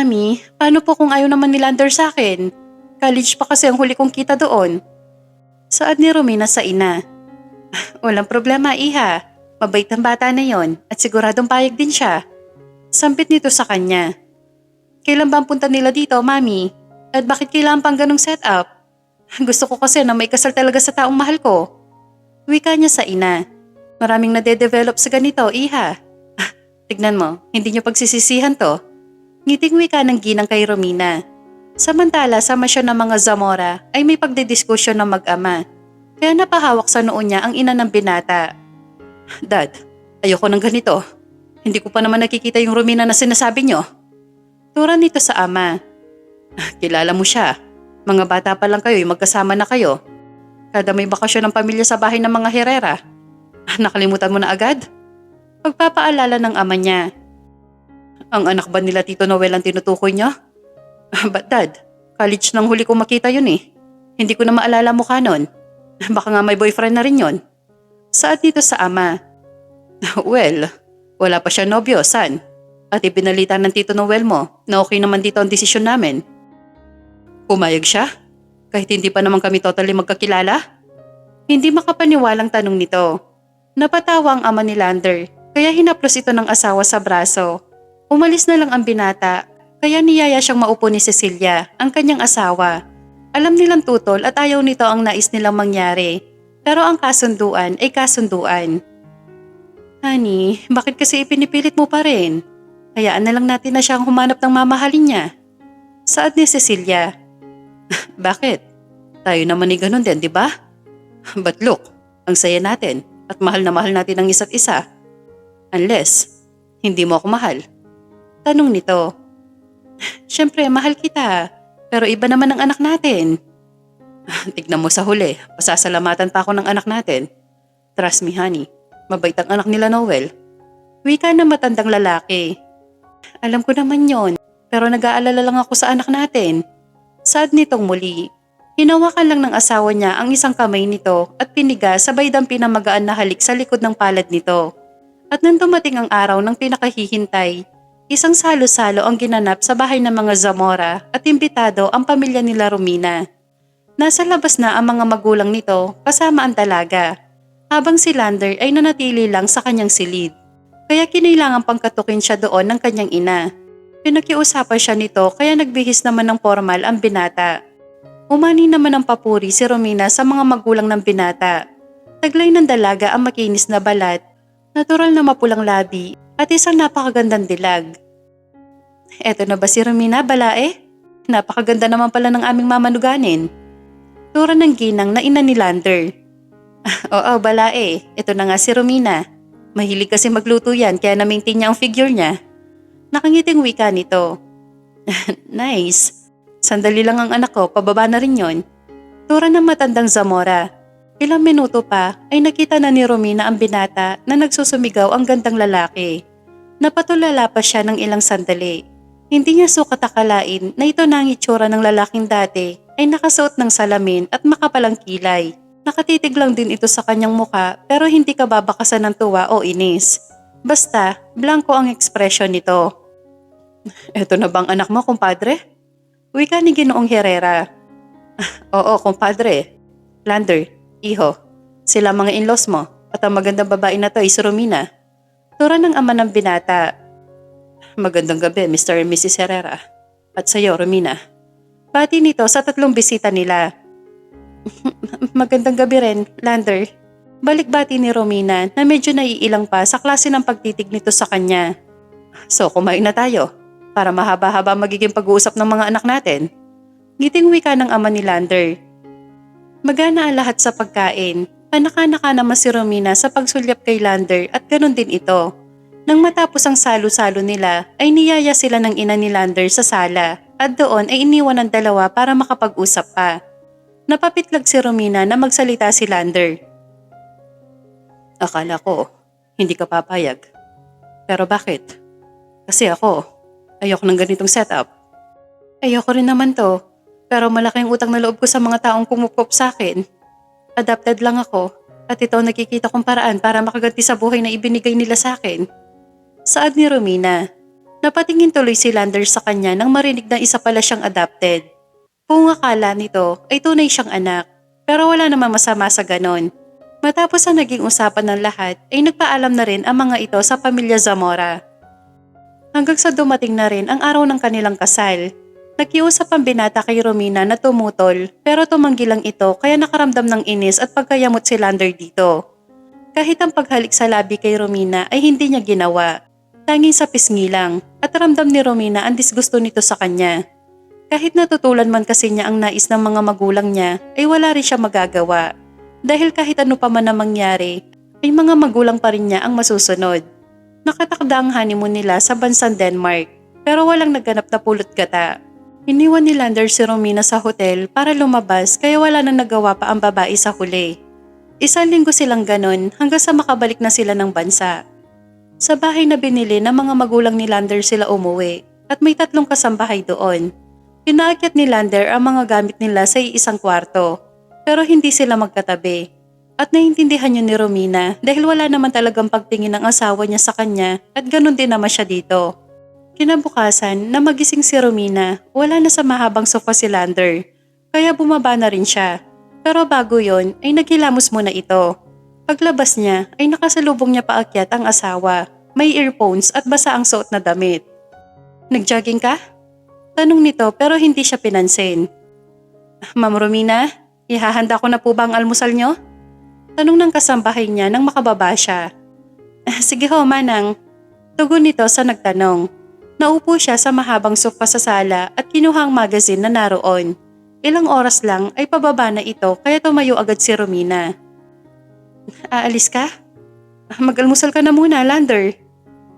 Mami, paano po kung ayaw naman ni Lander sa akin? College pa kasi ang huli kong kita doon. Saad ni Romina sa ina. Walang problema, iha. Mabait ang bata na yon at siguradong payag din siya. Sampit nito sa kanya. Kailan ba ang punta nila dito, Mami? At bakit kailangan pang ganong setup? Gusto ko kasi na may kasal talaga sa taong mahal ko. Wika niya sa ina. Maraming nade-develop sa ganito, iha. Tignan mo, hindi niyo pagsisisihan to. Ngiting wika ng ginang kay Romina. Samantala, sama siya ng mga Zamora ay may pagdidiskusyon ng mag-ama. Kaya napahawak sa noo niya ang ina ng binata. Dad, ayoko ng ganito. Hindi ko pa naman nakikita yung Romina na sinasabi niyo. Tura nito sa ama. Kilala mo siya. Mga bata pa lang kayo, magkasama na kayo. Kada may bakasyon ng pamilya sa bahay ng mga Herrera. Nakalimutan mo na agad? Pagpapaalala ng ama niya. Ang anak ba nila Tito Noel ang tinutukoy niyo? But dad, college nang huli kong makita yun eh. Hindi ko na maalala mukha nun. Baka nga may boyfriend na rin yun. Saad dito sa ama. Well, wala pa siya nobyo, san? At ipinalita ng Tito Noel mo na okay naman dito ang desisyon namin. Pumayag siya? Kahit hindi pa naman kami totally magkakilala? Hindi makapaniwalang tanong nito. Napatawa ang ama ni Lander, kaya hinaplos ito ng asawa sa braso. Umalis na lang ang binata, kaya niyaya siyang maupo ni Cecilia, ang kanyang asawa. Alam nilang tutol at ayaw nito ang nais nilang mangyari. Pero ang kasunduan ay kasunduan. Honey, bakit kasi ipinipilit mo pa rin? Hayaan na lang natin na siyang humanap ng mamahalin niya. Saad ni Cecilia. Bakit? Tayo naman ay ganun din, di ba? But look, ang saya natin at mahal na mahal natin ang isa't isa. Unless, hindi mo ako mahal. Tanong nito. Siyempre, mahal kita. Pero iba naman ang anak natin. Tignan mo sa huli, pasasalamatan pa ako ng anak natin. Trust me, honey. Mabait ang anak nila Noel. Wika ng matandang lalaki. Alam ko naman yon, pero nag-aalala lang ako sa anak natin. Saad nitong muli. Hinawakan lang ng asawa niya ang isang kamay nito at piniga sabay dampin na magaan na halik sa likod ng palad nito. At nang dumating ang araw ng pinakahihintay, isang salo-salo ang ginanap sa bahay ng mga Zamora at imbitado ang pamilya nila Romina. Nasa labas na ang mga magulang nito kasama ang dalaga, habang si Lander ay nanatili lang sa kanyang silid. Kaya kinailangan pang katukin siya doon ng kanyang ina. Pinakiusapan siya nito kaya nagbihis naman ng formal ang binata. Umani naman ng papuri si Romina sa mga magulang ng binata. Taglay ng dalaga ang makinis na balat, natural na mapulang labi at isang napakagandang dilag. Eto na ba si Romina, balae? Napakaganda naman pala ng aming mamanuganin. Tura ng ginang na ina ni Lander. Oo, balae. Ito na nga si Romina. Mahilig kasi magluto yan kaya na-maintain niya ang figure niya. Nakangiting wika nito. Nice. Sandali lang ang anak ko, pababa na rin yon. Tura ng matandang Zamora. Ilang minuto pa ay nakita na ni Romina ang binata na nagsusumigaw ang gandang lalaki. Napatulala pa siya ng ilang sandali. Hindi niya sukat akalain na ito na ang itsura ng lalaking dati ay nakasuot ng salamin at makapalang kilay. Nakatitig lang din ito sa kanyang muka pero hindi ka babakasan ng tuwa o inis. Basta, blanco ang ekspresyon nito. Eto na bang anak mo, kumpadre? Wika ni Ginoong Herrera. Oo, kumpadre. Lander, iho. Sila mga in-laws mo at ang magandang babae na to ay si Romina. Tura ng ama ng binata. Magandang gabi, Mr. and Mrs. Herrera. At sa'yo, Romina. Pati nito sa tatlong bisita nila. Magandang gabi rin, Lander. Balik-bati ni Romina na medyo naiilang pa sa klase ng pagtitig nito sa kanya. So kumain na tayo para mahaba-haba magiging pag-uusap ng mga anak natin. Ngiting wika ng ama ni Lander. Magana ang lahat sa pagkain. Panaka-naka naman si Romina sa pagsulyap kay Lander at ganun din ito. Nang matapos ang salo-salo nila ay niyaya sila ng ina ni Lander sa sala at doon ay iniwan ng dalawa para makapag-usap pa. Napapitlag si Romina na magsalita si Lander. Akala ko, hindi ka papayag. Pero bakit? Kasi ako, ayoko ng ganitong setup. Ayoko rin naman to, pero malaking utang na loob ko sa mga taong kumupop sa akin. Adopted lang ako at ito ang nakikita kong paraan para makaganti sa buhay na ibinigay nila sa akin. Saad ni Romina. Napatingin tuloy si Lander sa kanya nang marinig na isa pala siyang adopted. Kung akala nito ay tunay siyang anak, pero wala namang masama sa ganon. Matapos ang naging usapan ng lahat ay nagpaalam na rin ang mga ito sa pamilya Zamora. Hanggang sa dumating na rin ang araw ng kanilang kasal. Nakiusap ang binata kay Romina na tumutol pero tumanggi lang ito kaya nakaramdam ng inis at pagkayamot si Lander dito. Kahit ang paghalik sa labi kay Romina ay hindi niya ginawa. Tanging sa pisngi lang at ramdam ni Romina ang disgusto nito sa kanya. Kahit natutulan man kasi niya ang nais ng mga magulang niya ay wala rin siya magagawa. Dahil kahit ano pa man ang mangyari, ay mga magulang pa rin niya ang masusunod. Nakatakda ang honeymoon nila sa bansang Denmark pero walang naganap na pulot gata. Iniwan ni Lander si Romina sa hotel para lumabas kaya wala nang nagawa pa ang babae sa huli. Isang linggo silang ganon hanggang sa makabalik na sila ng bansa. Sa bahay na binili ng mga magulang ni Lander sila umuwi at may 3 kasambahay doon. Pinaakyat ni Lander ang mga gamit nila sa isang kwarto pero hindi sila magkatabi. At naiintindihan niya ni Romina dahil wala naman talagang pagtingin ng asawa niya sa kanya at ganun din naman siya dito. Kinabukasan na magising si Romina, wala na sa mahabang sofa si Lander kaya bumaba na rin siya. Pero bago yon ay naghilamos muna ito. Paglabas niya ay nakasalubong niya paakyat ang asawa, may earphones at basa ang suot na damit. "Nag-jogging ka?" Tanong nito pero hindi siya pinansin. "Ma'am Romina, ihahanda ko na po ba ang almusal niyo?" Tanong ng kasambahay niya nang makababa siya. "Sige ho, manang." Tugon nito sa nagtanong. Naupo siya sa mahabang sofa sa sala at kinuha ang magazine na naroon. Ilang oras lang ay pababa na ito kaya tumayo agad si Romina. "Aalis ka? Mag-almusal ka na muna, Lander."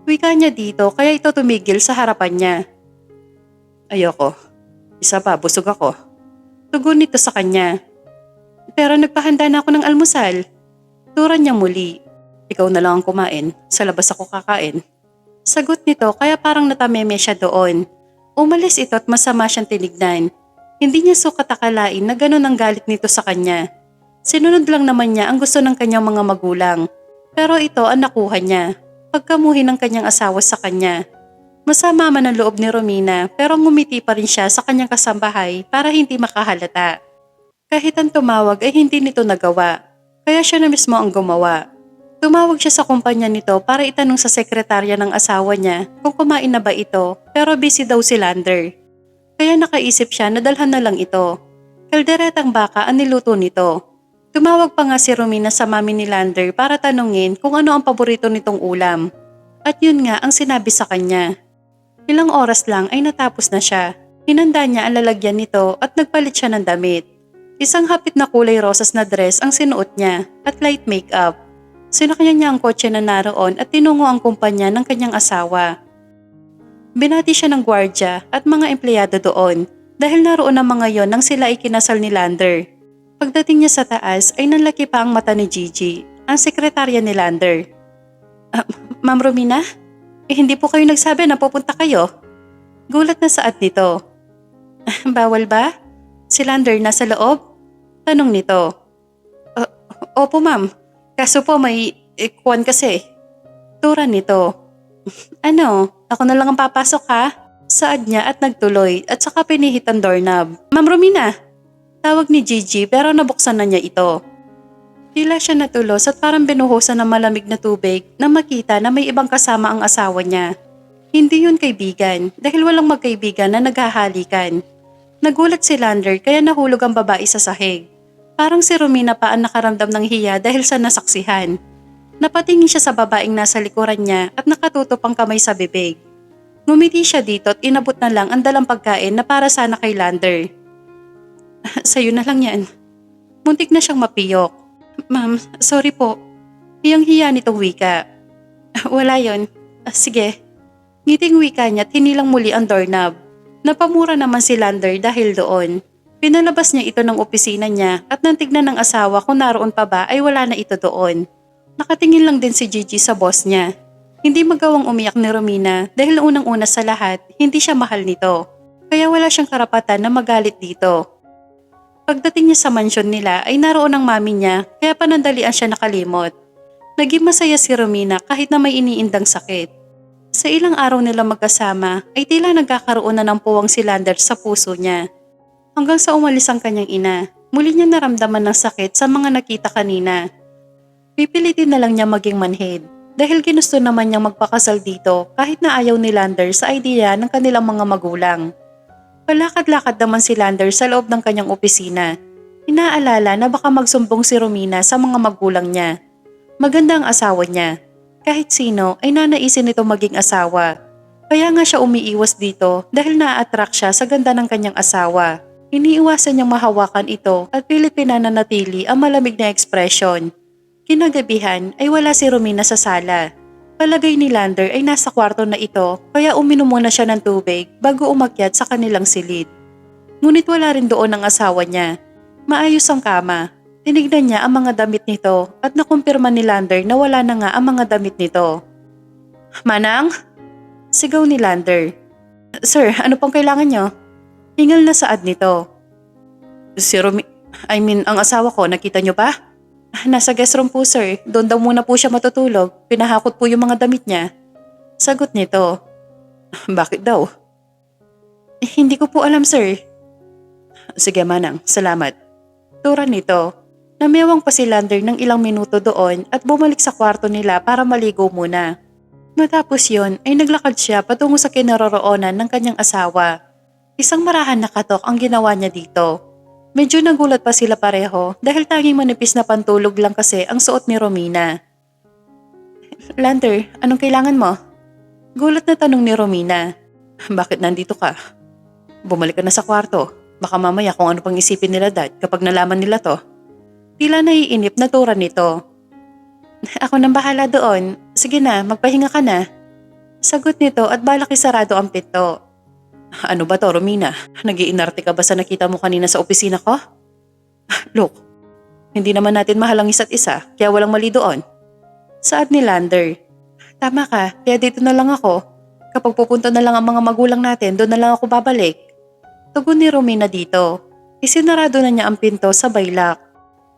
Wika niya dito kaya ito tumigil sa harapan niya. "Ayoko. Isa pa, busog ako." Tugon nito sa kanya. "Pero nagpahanda na ako ng almusal." Turan niya muli. "Ikaw na lang ang kumain. Sa labas ako kakain." Sagot nito kaya parang natameme siya doon. Umalis ito at masama siyang tinignan. Hindi niya sukat akalain na ganun ang galit nito sa kanya. Sinunod lang naman niya ang gusto ng kanyang mga magulang. Pero ito ang nakuha niya. Pagkamuhi ng kanyang asawa sa kanya. Masama man ang loob ni Romina pero ngumiti pa rin siya sa kanyang kasambahay para hindi makahalata. Kahit ang tumawag ay hindi nito nagawa. Kaya siya na mismo ang gumawa. Tumawag siya sa kumpanya nito para itanong sa sekretarya ng asawa niya kung kumain na ba ito pero busy daw si Lander. Kaya nakaisip siya na dalhan na lang ito. Kalderetang baka ang niluto nito. Tumawag pa nga si Romina sa mami ni Lander para tanungin kung ano ang paborito nitong ulam. At yun nga ang sinabi sa kanya. Ilang oras lang ay natapos na siya. Hinanda niya ang lalagyan nito at nagpalit siya ng damit. Isang hapit na kulay rosas na dress ang sinuot niya at light makeup. Sinakyan niya ang kotse na naroon at tinungo ang kumpanya ng kanyang asawa. Binati siya ng gwardya at mga empleyado doon dahil naroon ang mga yon nang sila ikinasal ni Lander. Pagdating niya sa taas ay nanlaki pa ang mata ni Gigi, ang sekretarya ni Lander. "Ma'am Romina, hindi po kayo nagsabi na pupunta kayo?" Gulat na saad nito. "Bawal ba? Si Lander nasa loob?" Tanong nito. Opo ma'am, kaso po may kwan kasi." Turan nito. "Ano, ako na lang ang papasok ha?" Saad niya at nagtuloy at saka pinihit ang doorknob. "Ma'am Romina!" Tawag ni Gigi pero nabuksan na niya ito. Tila siya natulos at parang binuhusan ng malamig na tubig nang makita na may ibang kasama ang asawa niya. Hindi yun kaibigan dahil walang magkaibigan na naghahalikan. Nagulat si Lander kaya nahulog ang babae sa sahig. Parang si Romina pa ang nakaramdam ng hiya dahil sa nasaksihan. Napatingin siya sa babaeng nasa likuran niya at nakatutok ang kamay sa bibig. Ngumiti siya dito at inabot na lang ang dalang pagkain na para sana kay Lander. "Sa'yo na lang yan." Muntik na siyang mapiyok. "Ma'am, sorry po." Hiyang-hiya nitong wika. "Wala yon. Sige." Ngiting wika niya at hinilang muli ang doorknob. Napamura naman si Lander dahil doon. Pinalabas niya ito ng opisina niya at nang tignan ng asawa kung naroon pa ba ay wala na ito doon. Nakatingin lang din si Gigi sa boss niya. Hindi magawang umiyak ni Romina dahil unang-una sa lahat, hindi siya mahal nito. Kaya wala siyang karapatan na magalit dito. Pagdating niya sa mansyon nila ay naroon ang mami niya kaya panandalian siya nakalimot. Naging masaya si Romina kahit na may iniindang sakit. Sa ilang araw nila magkasama ay tila nagkakaroon na ng puwang si Lander sa puso niya. Hanggang sa umalis ang kanyang ina, muli niya naramdaman ng sakit sa mga nakita kanina. Pipilitin na lang niya maging manhid dahil ginusto naman niyang magpakasal dito kahit na ayaw ni Lander sa idea ng kanilang mga magulang. Palakad-lakad naman si Lander sa loob ng kanyang opisina. Inaalala na baka magsumbong si Romina sa mga magulang niya. Maganda ang asawa niya. Kahit sino ay nanaisin nito maging asawa. Kaya nga siya umiiwas dito dahil na-attract siya sa ganda ng kanyang asawa. Iniiwasan niyang mahawakan ito at pilit pinananatili ang malamig na ekspresyon. Kinagabihan ay wala si Romina sa sala. Palagay ni Lander ay nasa kwarto na ito kaya uminom muna siya ng tubig bago umakyat sa kanilang silid. Ngunit wala rin doon ang asawa niya. Maayos ang kama. Tinignan niya ang mga damit nito at nakumpirma ni Lander na wala na nga ang mga damit nito. "Manang?" Sigaw ni Lander. "Sir, ano pong kailangan niyo?" Hingal na saad nito. Ang asawa ko, nakita niyo ba?" "Nasa guest room po sir, doon daw muna po siya matutulog, pinahakot po yung mga damit niya." Sagot nito. "Bakit daw?" Hindi ko po alam sir." "Sige Manang, salamat." Tura nito. Namewang pa si Lander ng ilang minuto doon at bumalik sa kwarto nila para maligo muna. Matapos yon ay naglakad siya patungo sa kinaroroonan ng kanyang asawa. Isang marahan na katok ang ginawa niya dito. Medyo nagulat pa sila pareho dahil tanging manipis na pantulog lang kasi ang suot ni Romina. "Lander, anong kailangan mo?" Gulat na tanong ni Romina. "Bakit nandito ka? Bumalik ka na sa kwarto. Baka mamaya kung ano pang isipin nila dad kapag nalaman nila to." Tila naiinip na tura nito. "Ako nang bahala doon. Sige na, magpahinga ka na." Sagot nito at balak isarado ang pinto. "Ano ba to, Romina? Nag-iinarte ka ba sa nakita mo kanina sa opisina ko?" "Look, hindi naman natin mahal ang isa't isa, kaya walang mali doon." Saad ni Lander. "Tama ka, kaya dito na lang ako. Kapag pupunta na lang ang mga magulang natin, doon na lang ako babalik." Tugon ni Romina dito. Isinarado na niya ang pinto sa baylak.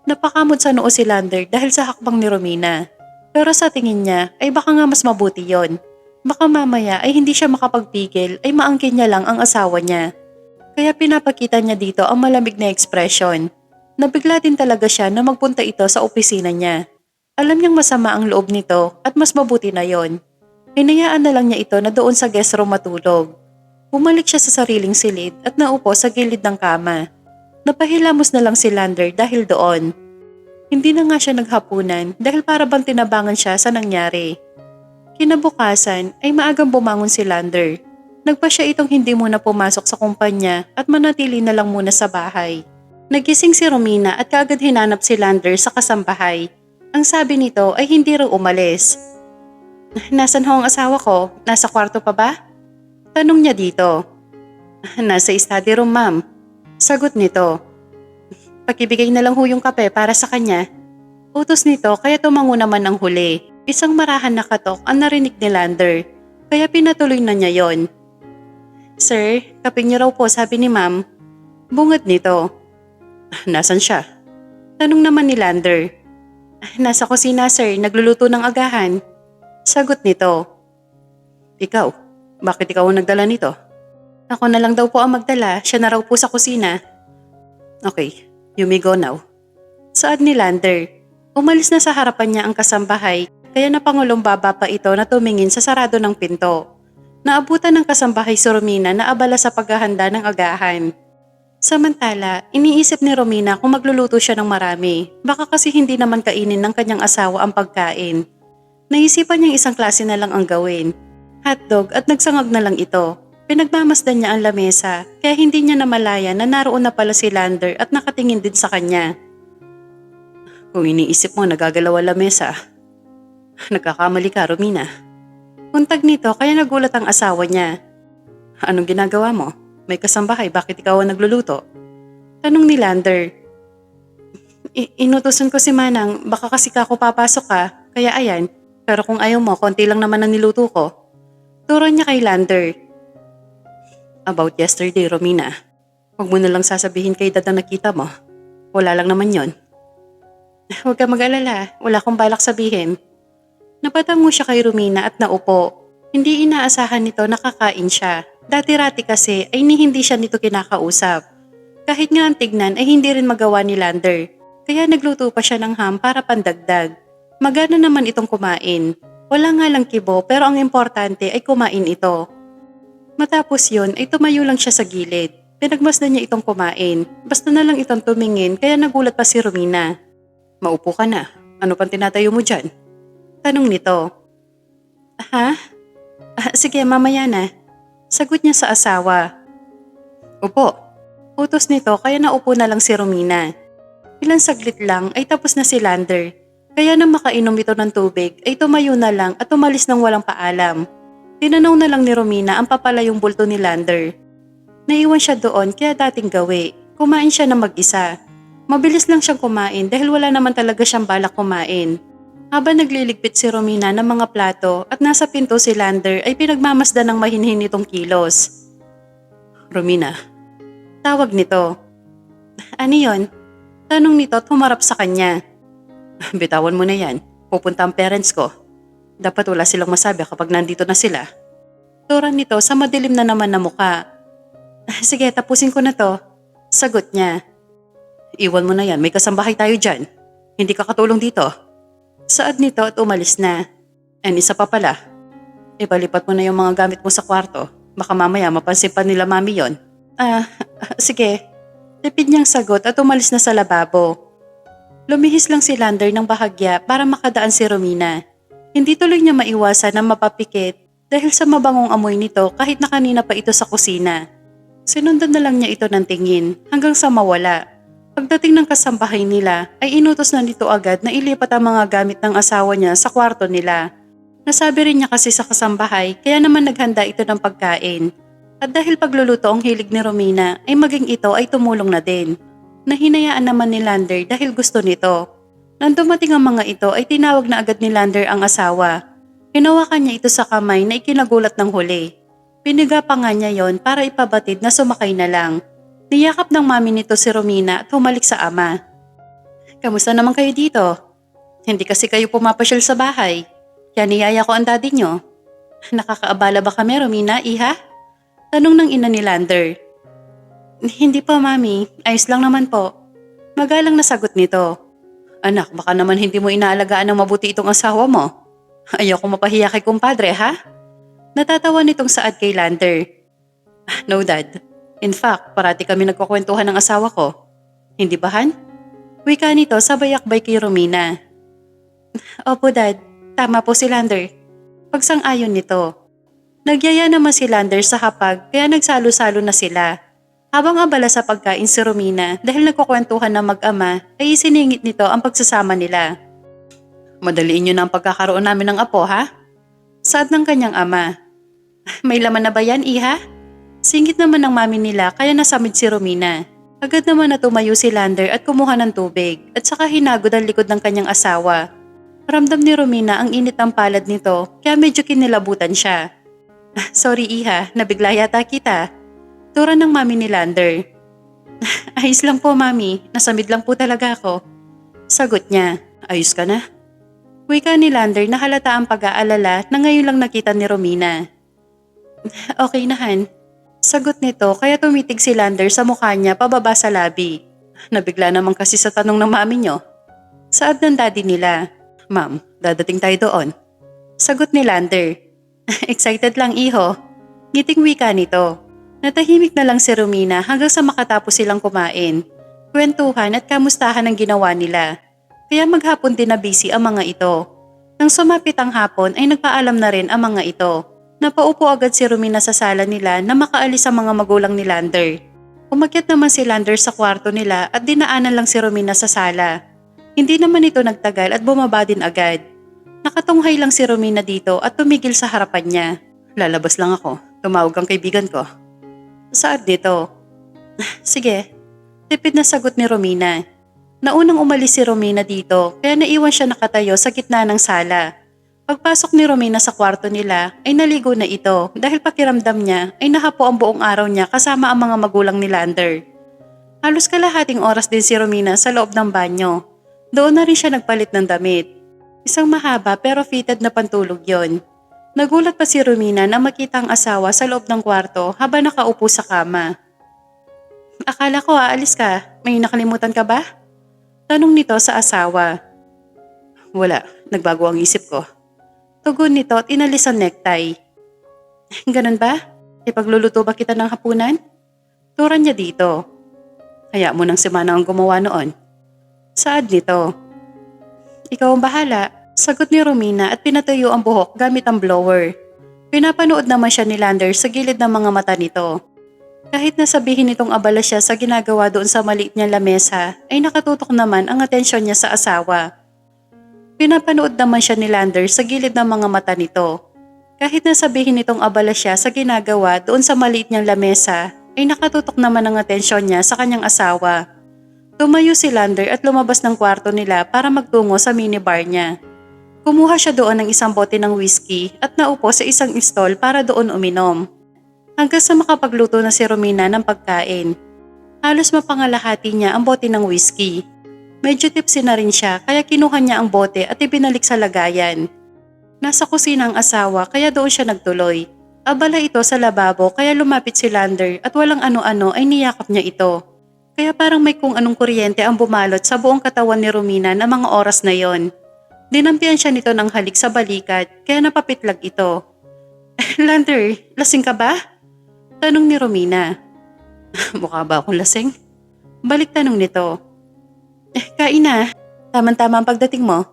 Napakamot sa noo si Lander dahil sa hakbang ni Romina. Pero sa tingin niya ay baka nga mas mabuti yon. Baka mamaya ay hindi siya makapagpigil ay maangkin niya lang ang asawa niya. Kaya pinapakita niya dito ang malamig na ekspresyon. Nabigla din talaga siya na magpunta ito sa opisina niya. Alam niyang masama ang loob nito at mas mabuti na yon. Hinayaan na lang niya ito na doon sa guest room matulog. Bumalik siya sa sariling silid at naupo sa gilid ng kama. Napahilamos na lang si Lander dahil doon. Hindi na nga siya naghapunan dahil para bang tinabangan siya sa nangyari. Kinabukasan ay maagang bumangon si Lander. Nagpa siya itong hindi muna pumasok sa kumpanya at manatili na lang muna sa bahay. Nagising si Romina at kaagad hinanap si Lander sa kasambahay. Ang sabi nito ay hindi raw umalis. "Nasaan ho ang asawa ko? Nasa kwarto pa ba?" Tanong niya dito. "Nasa study room ma'am." Sagot nito. "Pakibigay na lang ho yung kape para sa kanya." Utos nito kaya tumango naman ang huli. Isang marahan na katok ang narinig ni Lander. Kaya pinatuloy na niya yon. "Sir, kape niyo raw po sabi ni ma'am." Bungad nito. "Nasaan siya?" Tanong naman ni Lander. "Nasa kusina sir, nagluluto ng agahan." Sagot nito. "Ikaw, bakit ikaw ang nagdala nito?" "Ako na lang daw po ang magdala, siya na raw po sa kusina." "Okay, you may go now." Saad ni Lander. Umalis na sa harapan niya ang kasambahay kaya napangulong baba pa ito na tumingin sa sarado ng pinto. Naabutan ng kasambahay si Romina na abala sa paghahanda ng agahan. Samantala, iniisip ni Romina kung magluluto siya ng marami. Baka kasi hindi naman kainin ng kanyang asawa ang pagkain. Naisipan niyang isang klase na lang ang gawin. Hotdog at nagsangag na lang ito. Pinagmamasdan niya ang lamesa kaya hindi niya namalaya na naroon na pala si Lander at nakatingin din sa kanya. "Kung iniisip mo nagagalaw ang lamesa, nagkakamali ka, Romina." Untag nito kaya nagulat ang asawa niya. "Anong ginagawa mo? May kasambahay, bakit ikaw ang nagluluto?" Tanong ni Lander. Inutusan ko si Manang, baka kasi kako papasok ka, kaya ayan. Pero kung ayaw mo, konti lang naman ang niluto ko." Turo niya kay Lander. "About yesterday, Romina. Huwag mo na lang sasabihin kay dad na nakita mo. Wala lang naman yon." "Huwag ka mag-alala, wala akong balak sabihin." Napatango siya kay Romina at naupo. Hindi inaasahan nito na kakain siya. Dati-rati kasi ay hindi siya nito kinakausap. Kahit nga ang tignan ay hindi rin magawa ni Lander. Kaya nagluto pa siya ng ham para pandagdag. Magana naman itong kumain. Wala nga lang kibo pero ang importante ay kumain ito. Matapos yun ay tumayo lang siya sa gilid. Pinagmasdan niya itong kumain. Basta na lang itong tumingin kaya nagulat pa si Romina. Maupo ka na. Ano pang tinatayo mo dyan? Tanong nito. Ha? Sige, mamaya na. Sagot niya sa asawa. Upo. Utos nito kaya naupo na lang si Romina. Ilang saglit lang ay tapos na si Lander. Kaya nang makainom ito ng tubig ay tumayo na lang at umalis ng walang paalam. Tinanaw na lang ni Romina ang papalayong bulto ni Lander. Naiwan siya doon kaya dating gawi. Kumain siya na mag-isa. Mabilis lang siyang kumain dahil wala naman talaga siyang balak kumain. Habang nagliligpit si Romina ng mga plato at nasa pinto si Lander ay pinagmamasdan ng mahinhin nitong kilos. Romina. Tawag nito. Ano yon? Tanong nito at humarap sa kanya. Bitawan mo na yan. Pupunta ang parents ko. Dapat wala silang masabi kapag nandito na sila. Turan nito sa madilim na naman na muka. Sige, tapusin ko na to. Sagot niya. Iwan mo na yan, may kasambahay tayo dyan. Hindi ka katulong dito. Saad nito at umalis na. And isa pa pala. Ipalipat mo na yung mga gamit mo sa kwarto. Baka mamaya mapansin pa nila mami yon. Sige. Tipid niyang sagot at umalis na sa lababo. Lumihis lang si Lander ng bahagya para makadaan si Romina. Hindi tuloy niya maiwasan na mapapikit dahil sa mabangong amoy nito kahit na kanina pa ito sa kusina. Sinundan na lang niya ito ng tingin hanggang sa mawala. Pagdating ng kasambahay nila ay inutos na nito agad na ilipat ang mga gamit ng asawa niya sa kwarto nila. Nasabi rin niya kasi sa kasambahay kaya naman naghanda ito ng pagkain. At dahil pagluluto ang hilig ni Romina ay maging ito ay tumulong na din. Nahinayaan naman ni Lander dahil gusto nito. Nang dumating ang mga ito ay tinawag na agad ni Lander ang asawa. Hinawakan niya ito sa kamay na ikinagulat ng huli. Piniga pa nga niya yon para ipabatid na sumakay na lang. Niyakap ng mami nito si Romina at humalik sa ama. Kamusta naman kayo dito? Hindi kasi kayo pumapasyal sa bahay. Kaya niyaya ko ang daddy nyo. Nakakaabala ba kami, Romina, iha? Tanong ng ina ni Lander. Hindi po, mami. Ayos lang naman po. Magalang na sagot nito. Anak, baka naman hindi mo inaalagaan ng mabuti itong asawa mo. Ayaw ko mapahiya kay kumpadre, ha? Natatawa nitong saad kay Lander. No, Dad. In fact, parati kami nagkukwentuhan ng asawa ko. Hindi ba, Han? Wika nito sabay akbay kay Romina. Opo, Dad. Tama po si Lander. Pagsang-ayon nito. Nagyaya naman si Lander sa hapag kaya nagsalo-salo na sila. Habang abala sa pagkain si Romina dahil nagkukwentuhan ng mag-ama ay isiningit nito ang pagsasama nila. Madaliin niyo na ang pagkakaroon namin ng apo, ha? Saad ng kanyang ama. May laman na ba yan, iha? Singit naman ng mami nila kaya nasamid si Romina. Agad naman na tumayo si Lander at kumuha ng tubig at saka hinagod ang likod ng kanyang asawa. Ramdam ni Romina ang init ng palad nito kaya medyo kinilabutan siya. Sorry iha, nabigla yata kita. Turan ng mami ni Lander. Ayos lang po mami, nasamid lang po talaga ako. Sagot niya, ayos ka na? Wika ni Lander na halata ang pag-aalala na ngayon lang nakita ni Romina. Okay na Han. Sagot nito kaya tumitig si Lander sa mukha niya pababa sa labi. Nabigla naman kasi sa tanong ng mami niyo. Saad ng daddy nila. Ma'am, dadating tayo doon. Sagot ni Lander. Excited lang iho. Ngiting wika nito. Natahimik na lang si Romina hanggang sa makatapos silang kumain. Kwentuhan at kamustahan ang ginawa nila. Kaya maghapon din na busy ang mga ito. Nang sumapit ang hapon ay nagpaalam na rin ang mga ito. Napaupo agad si Romina sa sala nila na makaalis ang mga magulang ni Lander. Umakyat naman si Lander sa kwarto nila at dinaanan lang si Romina sa sala. Hindi naman ito nagtagal at bumaba din agad. Nakatunghay lang si Romina dito at tumigil sa harapan niya. Lalabas lang ako. Tumawag ang kaibigan ko. Saad dito? Sige. Tipid na sagot ni Romina. Naunang umalis si Romina dito kaya naiwan siya nakatayo sa gitna ng sala. Pagpasok ni Romina sa kwarto nila ay naligo na ito dahil pakiramdam niya ay nahapo ang buong araw niya kasama ang mga magulang ni Lander. Halos kalahating oras din si Romina sa loob ng banyo. Doon na rin siya nagpalit ng damit. Isang mahaba pero fitted na pantulog yon. Nagulat pa si Romina na makita ang asawa sa loob ng kwarto habang nakaupo sa kama. Akala ko aalis ka. May nakalimutan ka ba? Tanong nito sa asawa. Wala, nagbago ang isip ko. Tugon nito at inalis ang necktie. Ganun ba? Ipagluluto ba kita ng hapunan? Turan niya dito. Kaya mo nang si Manang ang gumawa noon. Saad nito. Ikaw ang bahala. Sagot ni Romina at pinatuyo ang buhok gamit ang blower. Pinapanood naman siya ni Lander sa gilid ng mga mata nito. Kahit nasabihin nitong abala siya sa ginagawa doon sa maliit niyang lamesa, ay nakatutok naman ang atensyon niya sa asawa. Pinapanood naman siya ni Lander sa gilid ng mga mata nito. Kahit nasabihin nitong abala siya sa ginagawa doon sa maliit niyang lamesa, ay nakatutok naman ang atensyon niya sa kanyang asawa. Tumayo si Lander at lumabas ng kwarto nila para magtungo sa minibar niya. Kumuha siya doon ng isang bote ng whiskey at naupo sa isang stall para doon uminom. Hanggang sa makapagluto na si Romina ng pagkain. Halos mapangalahati niya ang bote ng whiskey. Medyo tipsy na rin siya kaya kinuha niya ang bote at ibinalik sa lagayan. Nasa kusina ang asawa kaya doon siya nagtuloy. Abala ito sa lababo kaya lumapit si Lander at walang ano-ano ay niyakap niya ito. Kaya parang may kung anong kuryente ang bumalot sa buong katawan ni Romina na mga oras na yon. Dinampian siya nito ng halik sa balikat kaya napapitlag ito. Lander, lasing ka ba? Tanong ni Romina. Mukha ba akong lasing? Balik tanong nito. Kain na. Tama-tama ang pagdating mo.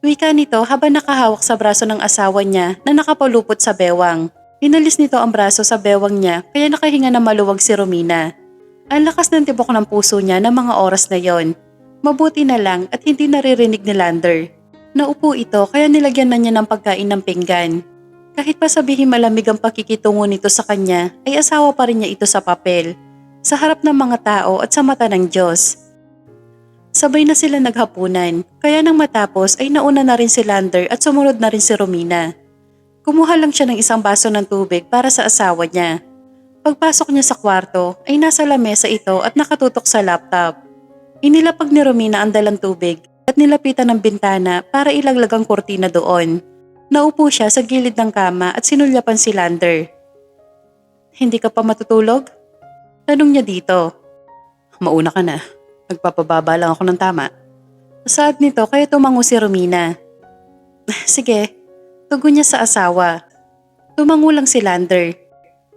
Wika nito habang nakahawak sa braso ng asawa niya na nakapalupot sa bewang. Inalis nito ang braso sa bewang niya kaya nakahinga na maluwag si Romina. Ang lakas ng tibok ng puso niya ng mga oras na yon. Mabuti na lang at hindi naririnig ni Lander. Naupo ito kaya nilagyan na niya ng pagkain ng pinggan. Kahit pa sabihin malamig ang pakikitungo nito sa kanya, ay asawa pa rin niya ito sa papel, sa harap ng mga tao at sa mata ng Diyos. Sabay na sila naghapunan, kaya nang matapos ay nauna na rin si Lander at sumunod na rin si Romina. Kumuha lang siya ng isang baso ng tubig para sa asawa niya. Pagpasok niya sa kwarto ay nasa lamesa ito at nakatutok sa laptop. Inilapag ni Romina ang dalang tubig at nilapitan ng bintana para ilaglag ang kurtina doon. Naupo siya sa gilid ng kama at sinulyapan si Lander. Hindi ka pa matutulog? Tanong niya dito. Mauna ka na. Nagpapababa lang ako ng tama. Saad nito kaya tumango si Romina. Sige, tugon niya sa asawa. Tumango lang si Lander.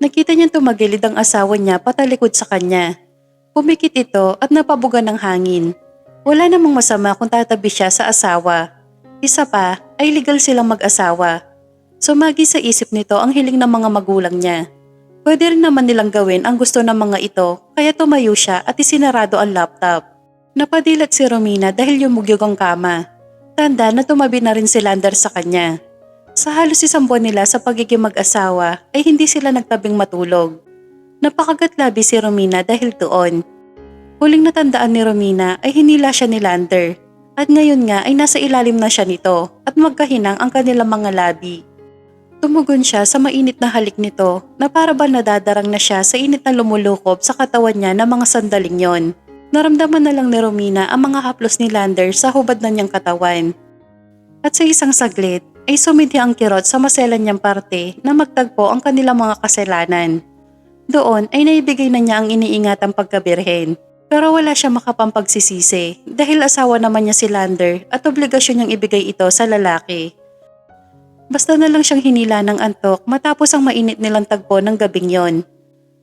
Nakita niyang tumagilid ang asawa niya patalikod sa kanya. Pumikit ito at napabuga ng hangin. Wala namang masama kung tatabi siya sa asawa. Isa pa ay legal silang mag-asawa. Sumagi sa isip nito ang hiling ng mga magulang niya. Pwede rin naman nilang gawin ang gusto ng mga ito kaya tumayo siya at isinarado ang laptop. Napadilat si Romina dahil yumugyog ang kama. Tanda na tumabi na rin si Lander sa kanya. Sa halos isang buwan nila sa pagiging mag-asawa ay hindi sila nagtabing matulog. Napakagatlabi si Romina dahil doon. Huling natandaan ni Romina ay hinila siya ni Lander at ngayon nga ay nasa ilalim na siya nito at magkahinang ang kanilang mga labi. Tumugon siya sa mainit na halik nito na para ba nadadarang na siya sa init na lumulukob sa katawan niya ng mga sandaling yon. Naramdaman na lang ni Romina ang mga haplos ni Lander sa hubad na niyang katawan. At sa isang saglit ay sumidhi ang kirot sa maselan niyang parte na magtagpo ang kanilang mga kasalanan. Doon ay naibigay na niya ang iniingatang pagkabirhen. Pero wala siya makapampagsisisi dahil asawa naman niya si Lander at obligasyon niyang ibigay ito sa lalaki. Basta na lang siyang hinila ng antok matapos ang mainit nilang tagpo ng gabing yon.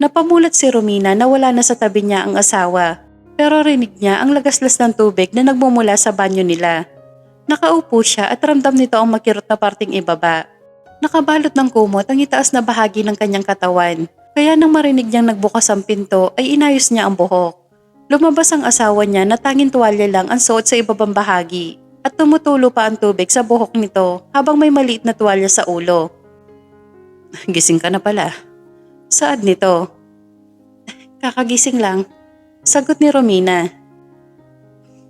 Napamulat si Romina na wala na sa tabi niya ang asawa pero rinig niya ang lagaslas ng tubig na nagmumula sa banyo nila. Nakaupo siya at ramdam nito ang makirot na parting ibaba. Nakabalot ng kumot ang itaas na bahagi ng kanyang katawan kaya nang marinig niyang nagbukas ang pinto ay inayos niya ang buhok. Lumabas ang asawa niya na tanging tuwalya lang ang suot sa ibabang bahagi at tumutulo pa ang tubig sa buhok nito habang may maliit na tuwalya sa ulo. Gising ka na pala. Saad nito. Kakagising lang. Sagot ni Romina.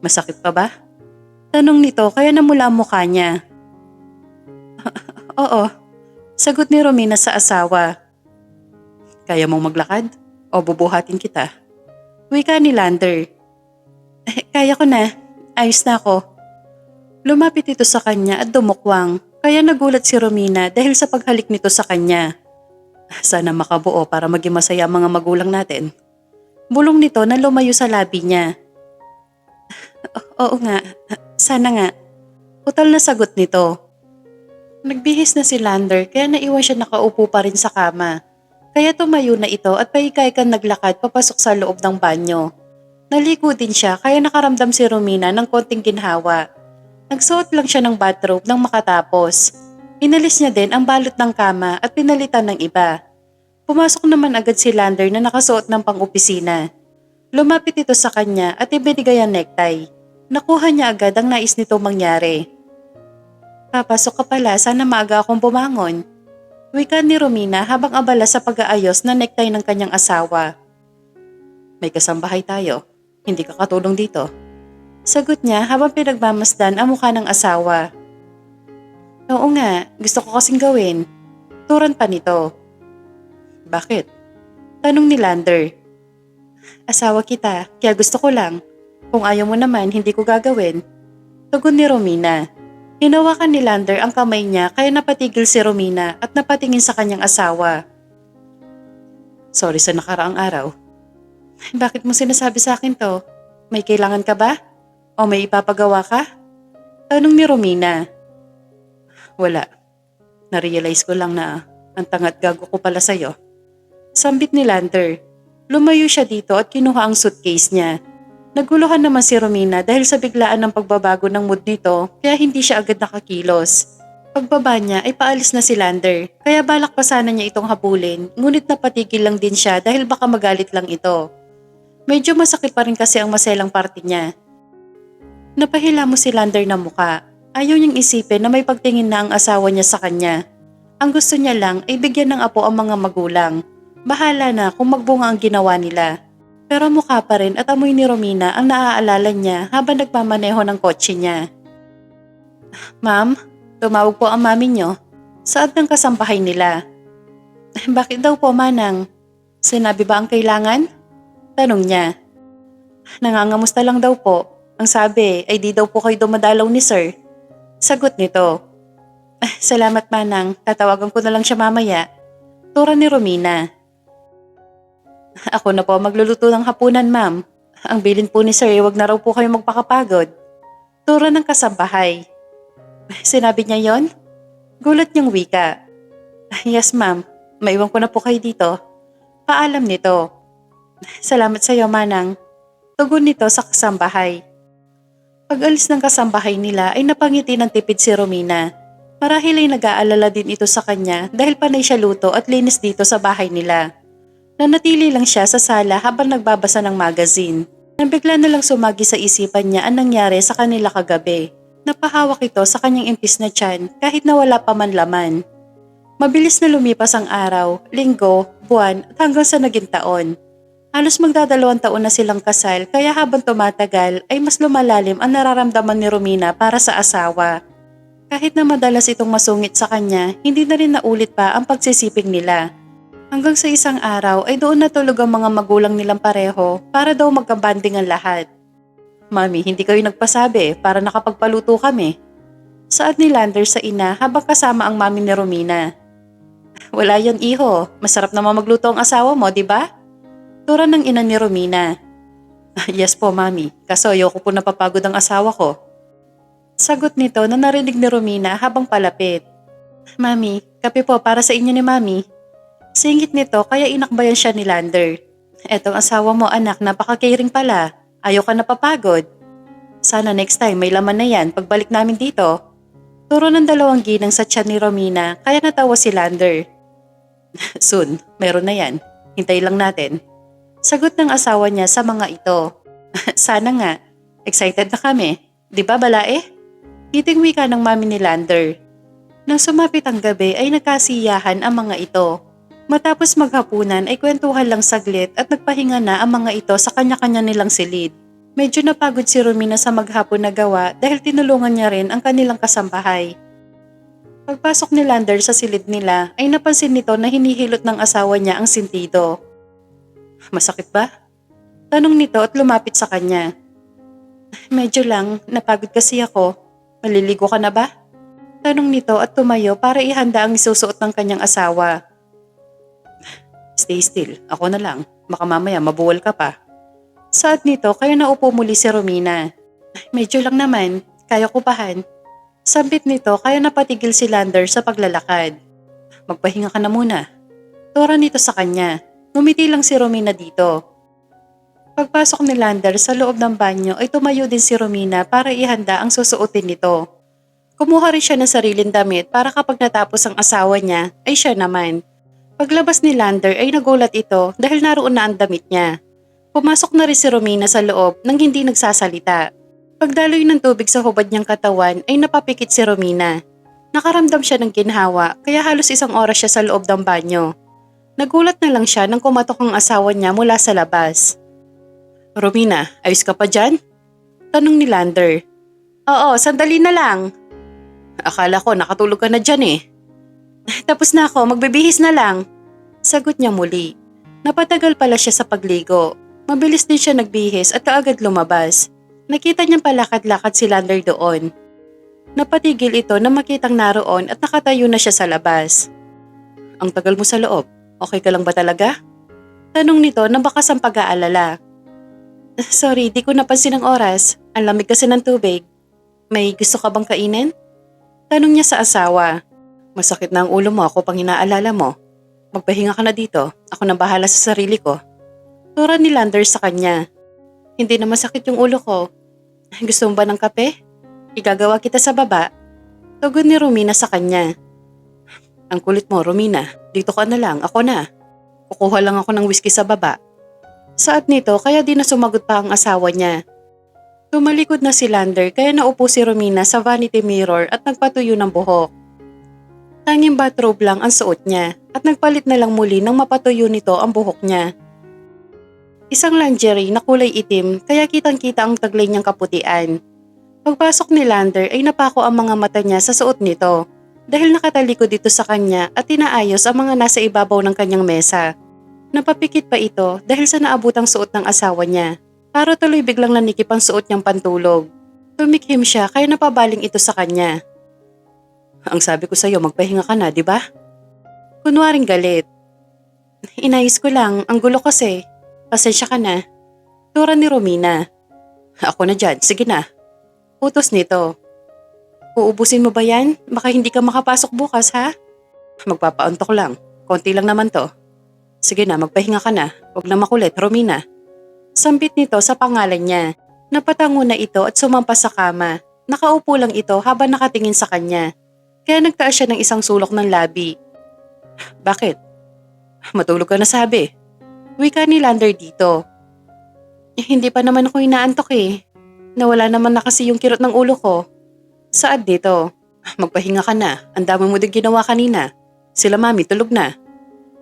Masakit pa ba? Tanong nito kaya namula ang mukha niya. Oo. Sagot ni Romina sa asawa. Kaya mong maglakad? O bubuhatin kita? Wika ni Lander. Kaya ko na. Ayos na ako. Lumapit ito sa kanya at dumukwang. Kaya nagulat si Romina dahil sa paghalik nito sa kanya. Sana makabuo para maging masaya ang mga magulang natin. Bulong nito na lumayo sa labi niya. Oo nga, sana nga. Utal na sagot nito. Nagbihis na si Lander kaya naiwan siya nakaupo pa rin sa kama. Kaya tumayo na ito at paikay-kan naglakad papasok sa loob ng banyo. Naligo din siya kaya nakaramdam si Romina ng konting ginhawa. Nagsuot lang siya ng bathrobe nang makatapos. Inalis niya din ang balot ng kama at pinalitan ng iba. Pumasok naman agad si Lander na nakasuot ng pang-opisina. Lumapit ito sa kanya at ibinigay ang necktie. Nakuha niya agad ang nais nito mangyari. Papasok ka pala, sana maaga akong bumangon. Wika ni Romina habang abala sa pag-aayos na necktie ng kanyang asawa. May kasambahay tayo, hindi ka katulong dito. Sagot niya habang pinagmamasdan ang mukha ng asawa. Oo nga, gusto ko kasing gawin. Turan pa nito. Bakit? Tanong ni Lander. Asawa kita, kaya gusto ko lang. Kung ayaw mo naman, hindi ko gagawin. Tugon ni Romina. Hinawakan ni Lander ang kamay niya kaya napatigil si Romina at napatingin sa kanyang asawa. Sorry sa nakaraang araw. Bakit mo sinasabi sa akin to? May kailangan ka ba? O may ipapagawa ka? Tanong ni Romina. Wala. Narealize ko lang na ang tangat gago ko pala sa'yo. Sambit ni Lander. Lumayo siya dito at kinuha ang suitcase niya. Naguluhan naman si Romina dahil sa biglaan ng pagbabago ng mood nito kaya hindi siya agad nakakilos. Pagbaba niya ay paalis na si Lander kaya balak pa sana niya itong habulin ngunit napatigil lang din siya dahil baka magalit lang ito. Medyo masakit pa rin kasi ang maselang parte niya. Napahila mo si Lander na muka. Ayaw niyang isipin na may pagtingin na ang asawa niya sa kanya. Ang gusto niya lang ay bigyan ng apo ang mga magulang. Bahala na kung magbunga ang ginawa nila. Pero mukha pa rin at amoy ni Romina ang naaalala niya habang nagmamaneho ng kotse niya. Ma'am, tumawag po ang mami niyo. Saad ng kasambahay nila. Bakit daw po, Manang? Sinabi ba ang kailangan? Tanong niya. Nangangamusta lang daw po. Ang sabi ay di daw po kayo dumadalaw ni Sir. Sagot nito. Salamat, Manang. Tatawagan ko na lang siya mamaya. Tura ni Romina. Ako na po magluluto ng hapunan, ma'am. Ang bilin po ni Sir, wag na raw po kayo magpakapagod. Tura ng kasambahay. Sinabi niya yon? Gulat niyang wika. Yes, ma'am. Maiwan ko na po kayo dito. Paalam nito. Salamat sa iyo, Manang. Tugon nito sa kasambahay. Pag-alis ng kasambahay nila ay napangiti ng tipid si Romina. Marahil ay nag-aalala din ito sa kanya dahil panay siya luto at linis dito sa bahay nila. Nanatili lang siya sa sala habang nagbabasa ng magazine. Nang bigla na lang sumagi sa isipan niya ang nangyari sa kanila kagabi. Napahawak ito sa kanyang impis na tiyan kahit na wala pa man laman. Mabilis na lumipas ang araw, linggo, buwan at hanggang sa naging taon. Halos magdadalawang taon na silang kasal kaya habang tumatagal ay mas lumalalim ang nararamdaman ni Romina para sa asawa. Kahit na madalas itong masungit sa kanya, hindi na rin naulit pa ang pagsisiping nila. Hanggang sa isang araw ay doon natulog ang mga magulang nilang pareho para daw magkabanding ang lahat. Mami, hindi kayo nagpasabi para nakapagpaluto kami. Saad ni Lander sa ina habang kasama ang mami ni Romina. Wala yan, iho. Masarap naman magluto ang asawa mo, di ba? Tura ng ina ni Romina. Yes po, mami. Kaso ayoko po napapagod ang asawa ko. Sagot nito na narinig ni Romina habang palapit. Mami, kape po para sa inyo ni mami. Singit nito kaya inakbayan siya ni Lander. Etong asawa mo anak, napaka-caring pala. Ayaw ka napapagod. Sana next time may laman na yan pagbalik namin dito. Turo ng dalawang ginang sa tiyan ni Romina kaya natawa si Lander. Soon, meron na yan. Hintay lang natin. Sagot ng asawa niya sa mga ito. Sana nga. Excited na kami. Di ba balae? Hiting wika ng mami ni Lander. Nang sumapit ang gabi ay nagkasiyahan ang mga ito. Matapos maghapunan ay kwentuhan lang saglit at nagpahinga na ang mga ito sa kanya-kanya nilang silid. Medyo napagod si Romina sa maghapon na gawa dahil tinulungan niya rin ang kanilang kasambahay. Pagpasok ni Lander sa silid nila ay napansin nito na hinihilot ng asawa niya ang sintido. Masakit ba? Tanong nito at lumapit sa kanya. Medyo lang, napagod kasi ako. Maliligo ka na ba? Tanong nito at tumayo para ihanda ang isusuot ng kanyang asawa. Stay still, ako na lang. Baka mamaya mabuwal ka pa. Saad nito kaya naupo muli si Romina. Medyo lang naman, kaya kupahan. Sambit nito kaya napatigil si Lander sa paglalakad. Magpahinga ka na muna. Tura nito sa kanya. Ngumiti lang si Romina dito. Pagpasok ni Lander sa loob ng banyo ay tumayo din si Romina para ihanda ang susuotin nito. Kumuha rin siya ng sariling damit para kapag natapos ang asawa niya ay siya naman. Paglabas ni Lander ay nagulat ito dahil naroon na ang damit niya. Pumasok na rin si Romina sa loob nang hindi nagsasalita. Pagdaloy ng tubig sa hubad niyang katawan ay napapikit si Romina. Nakaramdam siya ng ginhawa kaya halos isang oras siya sa loob ng banyo. Nagulat na lang siya nang kumatok ang asawa niya mula sa labas. Romina, ayos ka pa dyan? Tanong ni Lander. Oo, sandali na lang. Akala ko nakatulog ka na dyan eh. Tapos na ako, magbibihis na lang. Sagot niya muli. Napatagal pala siya sa pagligo. Mabilis din siya nagbihis at kaagad lumabas. Nakita niyang palakad-lakad si Lander doon. Napatigil ito na makitang naroon at nakatayo na siya sa labas. Ang tagal mo sa loob, okay ka lang ba talaga? Tanong nito na bakas ang pag-aalala. Sorry, di ko napansin ang oras. Ang lamig kasi ng tubig. May gusto ka bang kainin? Tanong niya sa asawa. Masakit na ang ulo mo, ako pang inaalala mo. Magpahinga ka na dito, ako nang bahala sa sarili ko. Tura ni Lander sa kanya. Hindi na masakit yung ulo ko. Gusto mo ba ng kape? Igagawa kita sa baba. Tugon ni Romina sa kanya. Ang kulit mo, Romina. Dito ka na lang, ako na. Kukuha lang ako ng whiskey sa baba. Saad nito kaya di na sumagot pa ang asawa niya. Tumalikod na si Lander kaya naupo si Romina sa vanity mirror at nagpatuyo ng buhok. Tanging bathrobe lang ang suot niya at nagpalit na lang muli nang mapatuyo nito ang buhok niya. Isang lingerie na kulay itim kaya kitang-kita ang taglay niyang kaputian. Pagpasok ni Lander ay napako ang mga mata niya sa suot nito dahil nakatalikod dito sa kanya at tinaayos ang mga nasa ibabaw ng kanyang mesa. Napapikit pa ito dahil sa naabutang suot ng asawa niya. Para tuloy biglang nanikip ang suot niyang pantulog. Tumikhim siya kaya napabaling ito sa kanya. Ang sabi ko sa'yo magpahinga ka na, di ba? Kunwaring galit. Inayos ko lang, ang gulo kasi. Pasensya ka na. Tura ni Romina. Ako na dyan, sige na. Utos nito. Uubusin mo ba yan? Baka hindi ka makapasok bukas ha? Magpapauntok lang, konti lang naman to. Sige na, magpahinga ka na. Huwag na makulit, Romina. Sambit nito sa pangalan niya. Napatango na ito at sumampas sa kama. Nakaupo lang ito habang nakatingin sa kanya. Kaya nagtaas siya ng isang sulok ng labi. Bakit? Matulog ka na sabi. Wika ni Lander dito. Hindi pa naman ako inaantok eh. Nawala naman na kasi yung kirot ng ulo ko. Saad dito? Magpahinga ka na. Ang dami mo din ginawa kanina. Sila mami tulog na.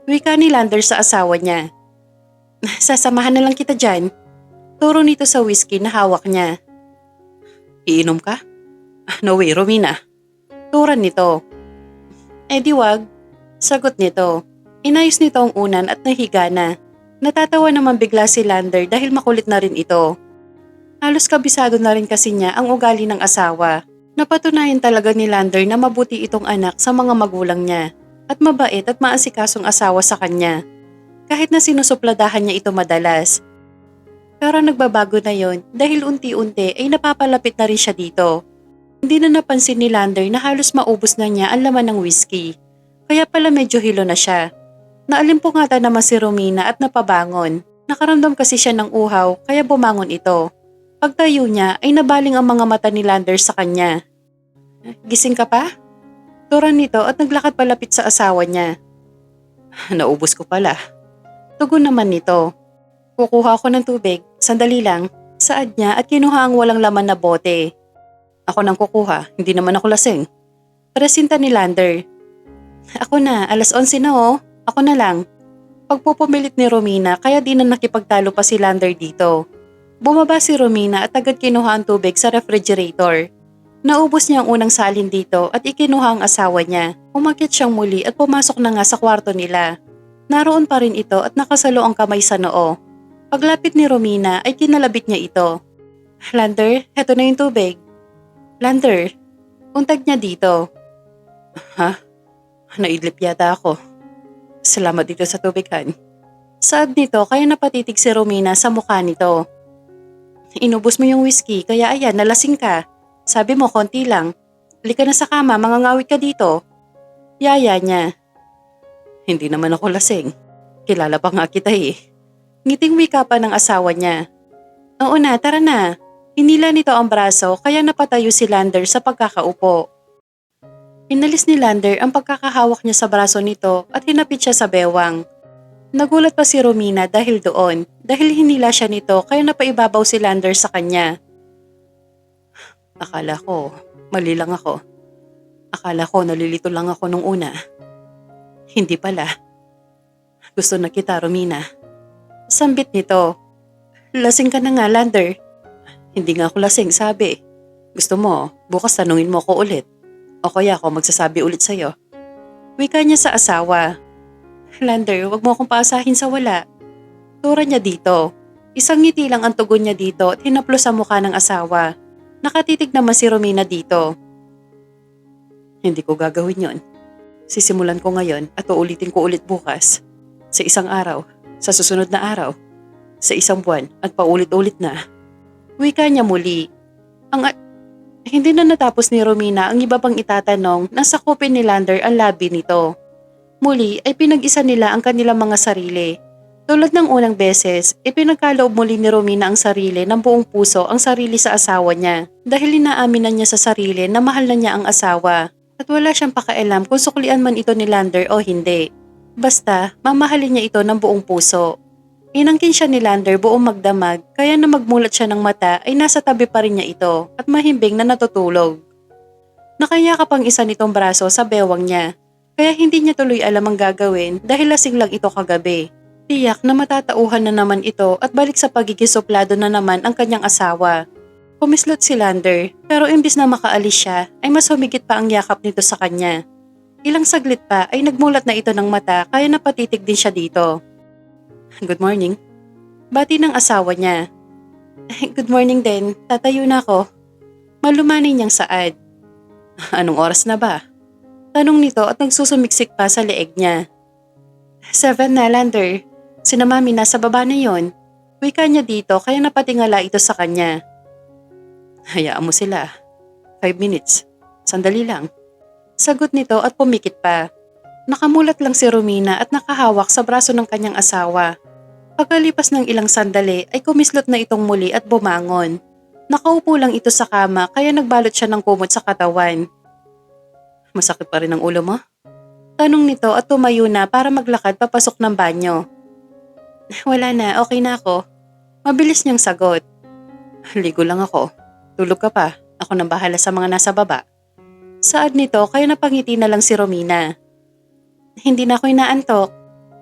Wika ni Lander sa asawa niya. Sasamahan na lang kita dyan. Turo nito sa whiskey na hawak niya. Iinom ka? No way, Romina. Turan nito. Di wag. Sagot nito. Inayos nito ang unan at nahiga na. Natatawa naman bigla si Lander dahil makulit na rin ito. Halos kabisado na rin kasi niya ang ugali ng asawa. Napatunayan talaga ni Lander na mabuti itong anak sa mga magulang niya at mabait at maasikasong asawa sa kanya. Kahit na sinusupladahan niya ito madalas. Pero nagbabago na yon dahil unti-unti ay napapalapit na rin siya dito. Hindi na napansin ni Lander na halos maubos na niya ang laman ng whiskey. Kaya pala medyo hilo na siya. Naalimpungatan naman si Romina at napabangon. Nakaramdam kasi siya ng uhaw kaya bumangon ito. Pagtayo niya ay nabaling ang mga mata ni Lander sa kanya. Gising ka pa? Turan nito at naglakad palapit sa asawa niya. Naubos ko pala. Tugon naman nito. Kukuha ako ng tubig, sandali lang. Saad niya at kinuha ang walang laman na bote. Ako nang kukuha, hindi naman ako lasing. Presinta ni Lander. Ako na, 11:00 na oh. Ako na lang. Pagpupumilit ni Romina kaya di na nakipagtalo pa si Lander dito. Bumaba si Romina at agad kinuha ang tubig sa refrigerator. Naubos niya ang unang salin dito at ikinuha ang asawa niya. Umakyat siyang muli at pumasok na nga sa kwarto nila. Naroon pa rin ito at nakasalo ang kamay sa noo. Paglapit ni Romina ay kinalabit niya ito. Lander, heto na yung tubig. Lander, untag niya dito. Ha? Naidlip yata ako. Salamat dito sa tubig, Han. Saad nito kaya napatitig si Romina sa mukha nito. Inubos mo yung whiskey kaya ayan, nalasing ka. Sabi mo konti lang. Halika na sa kama, mangangawit ka dito. Yaya niya. Hindi naman ako lasing. Kilala pa nga kita eh. Ngiting wika pa ng asawa niya. Oo na, tara na. Hinila nito ang braso kaya napatayo si Lander sa pagkakaupo. Inalis ni Lander ang pagkakahawak niya sa braso nito at hinapit siya sa bewang. Nagulat pa si Romina dahil doon, dahil hinila siya nito kaya napaibabaw si Lander sa kanya. Akala ko, mali lang ako. Akala ko nalilito lang ako nung una. Hindi pala. Gusto na kita, Romina. Sambit nito. Lasing ka na nga, Lander. Hindi nga ako lasing, sabi. Gusto mo, bukas tanungin mo ko ulit. O kaya ako magsasabi ulit sa'yo. Wika niya sa asawa. Lander, wag mo akong paasahin sa wala. Tura niya dito. Isang ngiti lang ang tugon niya dito at hinaplos sa mukha ng asawa. Nakatitig naman si Romina dito. Hindi ko gagawin yon. Sisimulan ko ngayon at uulitin ko ulit bukas. Sa isang araw, sa susunod na araw, sa isang buwan at paulit-ulit na. Wika niya muli. Hindi na natapos ni Romina ang iba pang itatanong nang sakupin ni Lander ang labi nito. Muli ay pinag-isa nila ang kanilang mga sarili. Tulad ng unang beses, ipinagkaloob muli ni Romina ang sarili ng buong puso ang sarili sa asawa niya dahil inaaminan niya sa sarili na mahal na niya ang asawa at wala siyang pakialam kung suklian man ito ni Lander o hindi. Basta, mamahalin niya ito ng buong puso. Inangkin siya ni Lander buong magdamag kaya na magmulat siya ng mata ay nasa tabi pa rin niya ito at mahimbing na natutulog. Nakayakap ang isa nitong braso sa bewang niya kaya hindi niya tuloy alam ang gagawin dahil lasing lang ito kagabi. Tiyak na matatauhan na naman ito at balik sa pagiging suplado na naman ang kanyang asawa. Kumislot si Lander pero imbis na makaalis siya ay mas humigit pa ang yakap nito sa kanya. Ilang saglit pa ay nagmulat na ito ng mata kaya napatitig din siya dito. Good morning. Bati ng asawa niya. Good morning din, tatayo na ako. Malumanay niyang saad. Anong oras na ba? Tanong nito at nagsusumiksik pa sa leeg niya. 7 na, Lander. Sina mami nasa baba na yon. Wika niya dito kaya napatingala ito sa kanya. Hayaan mo sila. 5 minutes. Sandali lang. Sagot nito at pumikit pa. Nakamulat lang si Romina at nakahawak sa braso ng kanyang asawa. Pagkalipas ng ilang sandali ay kumislot na itong muli at bumangon. Nakaupo lang ito sa kama kaya nagbalot siya ng kumot sa katawan. Masakit pa rin ang ulo mo? Tanong nito at tumayo na para maglakad papasok ng banyo. Wala na, okay na ako. Mabilis niyang sagot. Ligo lang ako. Tulog ka pa. Ako nang bahala sa mga nasa baba. Saad nito kaya napangiti na lang si Romina. Hindi na ako inaantok.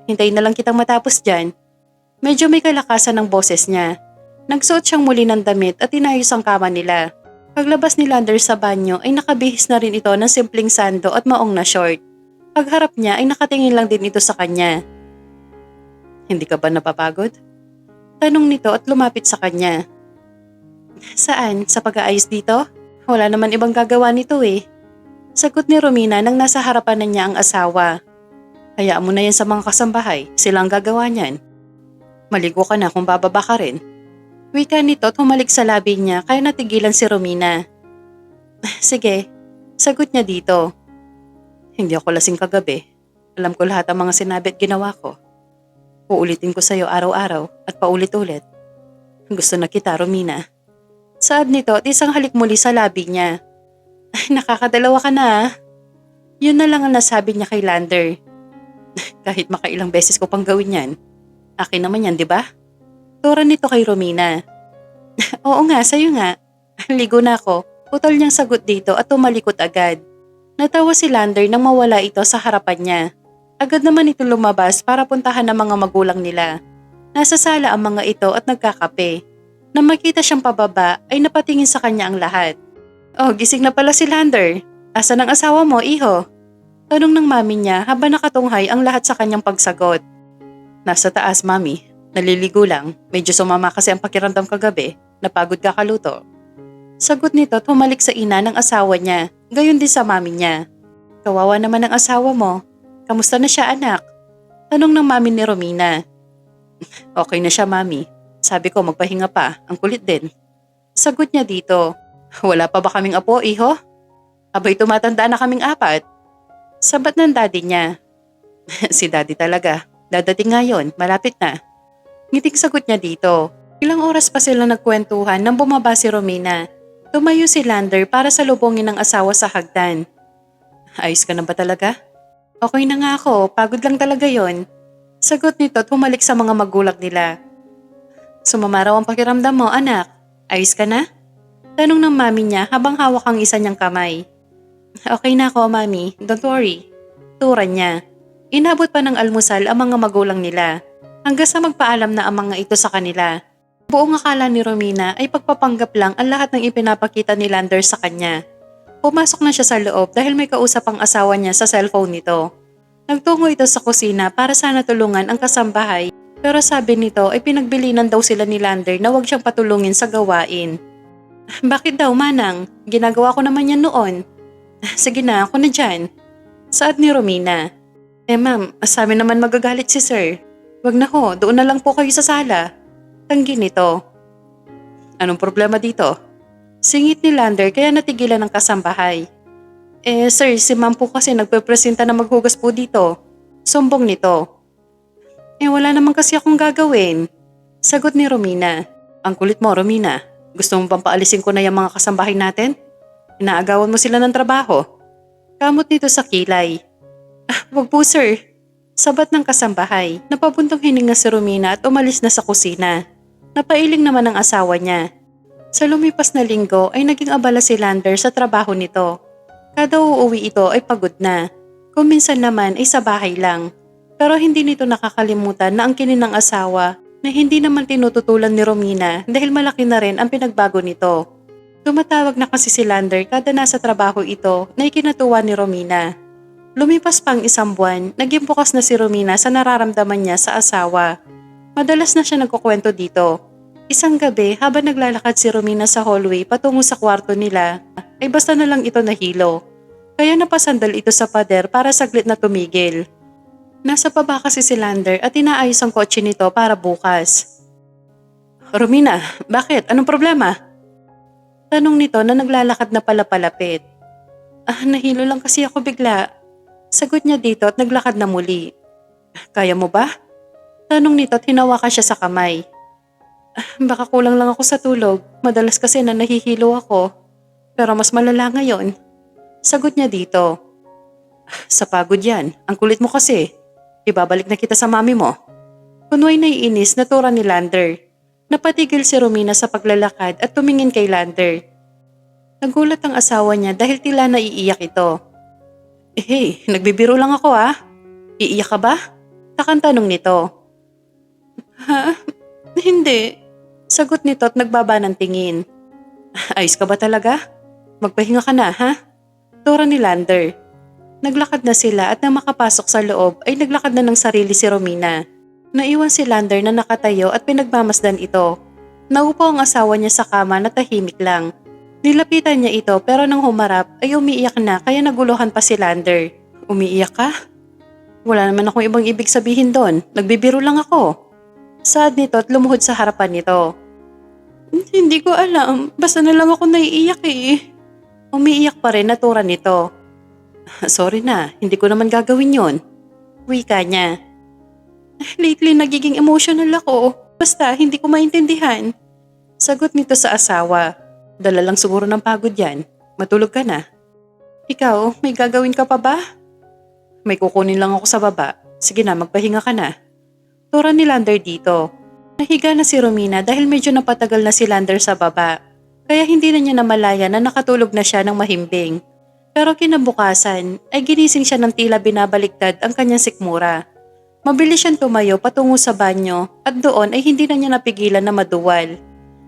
Hintayin na lang kitang matapos dyan. Medyo may kalakasan ng boses niya. Nagsuot siyang muli ng damit at inayos ang kama nila. Paglabas ni Lander sa banyo ay nakabihis na rin ito ng simpleng sando at maong na short. Pagharap niya ay nakatingin lang din ito sa kanya. Hindi ka ba napapagod? Tanong nito at lumapit sa kanya. Saan? Sa pag-aayos dito? Wala naman ibang gagawa nito eh. Sagot ni Romina nang nasa harapan na niya ang asawa. Hayaan mo na yan sa mga kasambahay, sila ang gagawa niyan. Maligo ka na kung bababa ka rin. Wika nito at humalik sa labi niya kaya natigilan si Romina. Sige, sagot niya dito. Hindi ako lasing kagabi. Alam ko lahat ang mga sinabi at ginawa ko. Uulitin ko sa'yo araw-araw at paulit-ulit. Gusto na kita, Romina. Saad nito at isang halik muli sa labi niya. Nakakadalawa ka na. Yun na lang ang nasabi niya kay Lander. Kahit makailang beses ko pang gawin yan. Akin naman yan, di ba? Tura nito kay Romina. Oo nga, sa'yo nga. Ligo na ako. Putol niyang sagot dito at tumalikot agad. Natawa si Lander nang mawala ito sa harapan niya. Agad naman ito lumabas para puntahan ang mga magulang nila. Nasa sala ang mga ito at nagkakape. Nang makita siyang pababa ay napatingin sa kanya ang lahat. Oh, gising na pala si Lander. Asan ang asawa mo, iho? Tanong ng mami niya habang nakatunghay ang lahat sa kanyang pagsagot. Nasa taas, mami. Naliligo lang. Medyo sumama kasi ang pakiramdam kagabi. Napagod kakaluto. Sagot nito at humalik sa ina ng asawa niya. Gayon din sa mami niya. Kawawa naman ang asawa mo. Kamusta na siya anak? Tanong ng mami ni Romina. Okay na siya mami. Sabi ko magpahinga pa, ang kulit din. Sagot niya dito. Wala pa ba kaming apo iho? Abay tumatanda na kaming apat. Sabat ng daddy niya. Si daddy talaga. Dadating ngayon, malapit na. Ngiting sagot niya dito. Ilang oras pa sila nagkwentuhan nang bumaba si Romina. Tumayo si Lander para salubungin ng asawa sa hagdan. Ayos ka na ba talaga? Okay na nga ako, pagod lang talaga yon. Sagot nito at humalik sa mga magulang nila. Sumama raw ang pakiramdam mo anak. Ayos ka na? Tanong ng mami niya habang hawak ang isa niyang kamay. Okay na ako mami, don't worry. Turan niya. Inabot pa ng almusal ang mga magulang nila. Hanggang sa magpaalam na ang mga ito sa kanila. Buong akala ni Romina ay pagpapanggap lang ang lahat ng ipinapakita ni Lander sa kanya. Pumasok na siya sa loob dahil may kausap ang asawa niya sa cellphone nito. Nagtungo ito sa kusina para sana tulungan ang kasambahay pero sabi nito ay pinagbilinan daw sila ni Lander na huwag siyang patulungin sa gawain. Bakit daw manang? Ginagawa ko naman yan noon. Sige na, ako na dyan. Saad ni Romina. Ma'am, sa amin naman magagalit si sir. Wag na ho, doon na lang po kayo sa sala. Tanggi nito. Anong problema dito? Singit ni Lander kaya natigilan ng kasambahay. Sir, si ma'am po kasi nagpepresenta na maghugas po dito. Sumbong nito. Wala naman kasi akong gagawin. Sagot ni Romina. Ang kulit mo, Romina. Gusto mo bang paalisin ko na yung mga kasambahay natin? Inaagawan mo sila ng trabaho. Kamot nito sa kilay. Wag po sir. Sabat ng kasambahay. Napabuntong hininga si Romina at umalis na sa kusina. Napailing naman ang asawa niya. Sa lumipas na linggo ay naging abala si Lander sa trabaho nito. Kada uuwi ito ay pagod na. Kung minsan naman ay sa bahay lang. Pero hindi nito nakakalimutan na ang kininang asawa na hindi naman tinututulan ni Romina dahil malaki na rin ang pinagbago nito. Tumatawag na kasi si Lander kada nasa trabaho ito na ikinatuwa ni Romina. Lumipas pang isang buwan, naging bukas na si Romina sa nararamdaman niya sa asawa. Madalas na siya nagkukwento dito. Isang gabi habang naglalakad si Romina sa hallway patungo sa kwarto nila, ay basta na lang ito nahilo. Kaya napasandal ito sa pader para saglit na tumigil. Nasa baba kasi si Lander at inaayos ang kotse nito para bukas. Romina, bakit? Anong problema? Tanong nito na naglalakad na palapit. Nahilo lang kasi ako bigla. Sagot niya dito at naglakad na muli. Kaya mo ba? Tanong nito at hinawakan siya sa kamay. Baka kulang lang ako sa tulog. Madalas kasi na nahihilo ako. Pero mas malala ngayon. Sagot niya dito. Sa pagod yan. Ang kulit mo kasi. Ibabalik na kita sa mami mo. Kunway naiinis na tura ni Lander. Napatigil si Romina sa paglalakad at tumingin kay Lander. Nagulat ang asawa niya dahil tila naiiyak ito. Hey, nagbibiro lang ako ah. Iiyak ka ba? Takang tanong nito. Ha? Hindi. Sagot nito at nagbaba ng tingin. Ayos ka ba talaga? Magpahinga ka na ha? Tura ni Lander. Naglakad na sila at nang makapasok sa loob ay naglakad na ng sarili si Romina. Naiwan si Lander na nakatayo at pinagmamasdan ito. Naupo ang asawa niya sa kama na tahimik lang. Nilapitan niya ito pero nang humarap ay umiiyak na kaya naguluhan pa si Lander. Umiiyak ka? Wala naman akong ibang ibig sabihin doon. Nagbibiro lang ako. Saad nito at lumuhod sa harapan nito. Hindi ko alam. Basta na lang ako naiiyak eh. Umiiyak pa rin na tura nito. Sorry na, hindi ko naman gagawin yon. Wika niya. Lately nagiging emotional ako. Basta hindi ko maintindihan. Sagot nito sa asawa. Dala lang siguro ng pagod yan. Matulog ka na. Ikaw, may gagawin ka pa ba? May kukunin lang ako sa baba. Sige na, magpahinga ka na. Tura ni Lander dito. Nahiga na si Romina dahil medyo napatagal na si Lander sa baba. Kaya hindi na niya namalaya na nakatulog na siya ng mahimbing. Pero kinabukasan ay ginising siya ng tila binabaliktad ang kanyang sikmura. Mabilis siyang tumayo patungo sa banyo at doon ay hindi na niya napigilan na maduwal.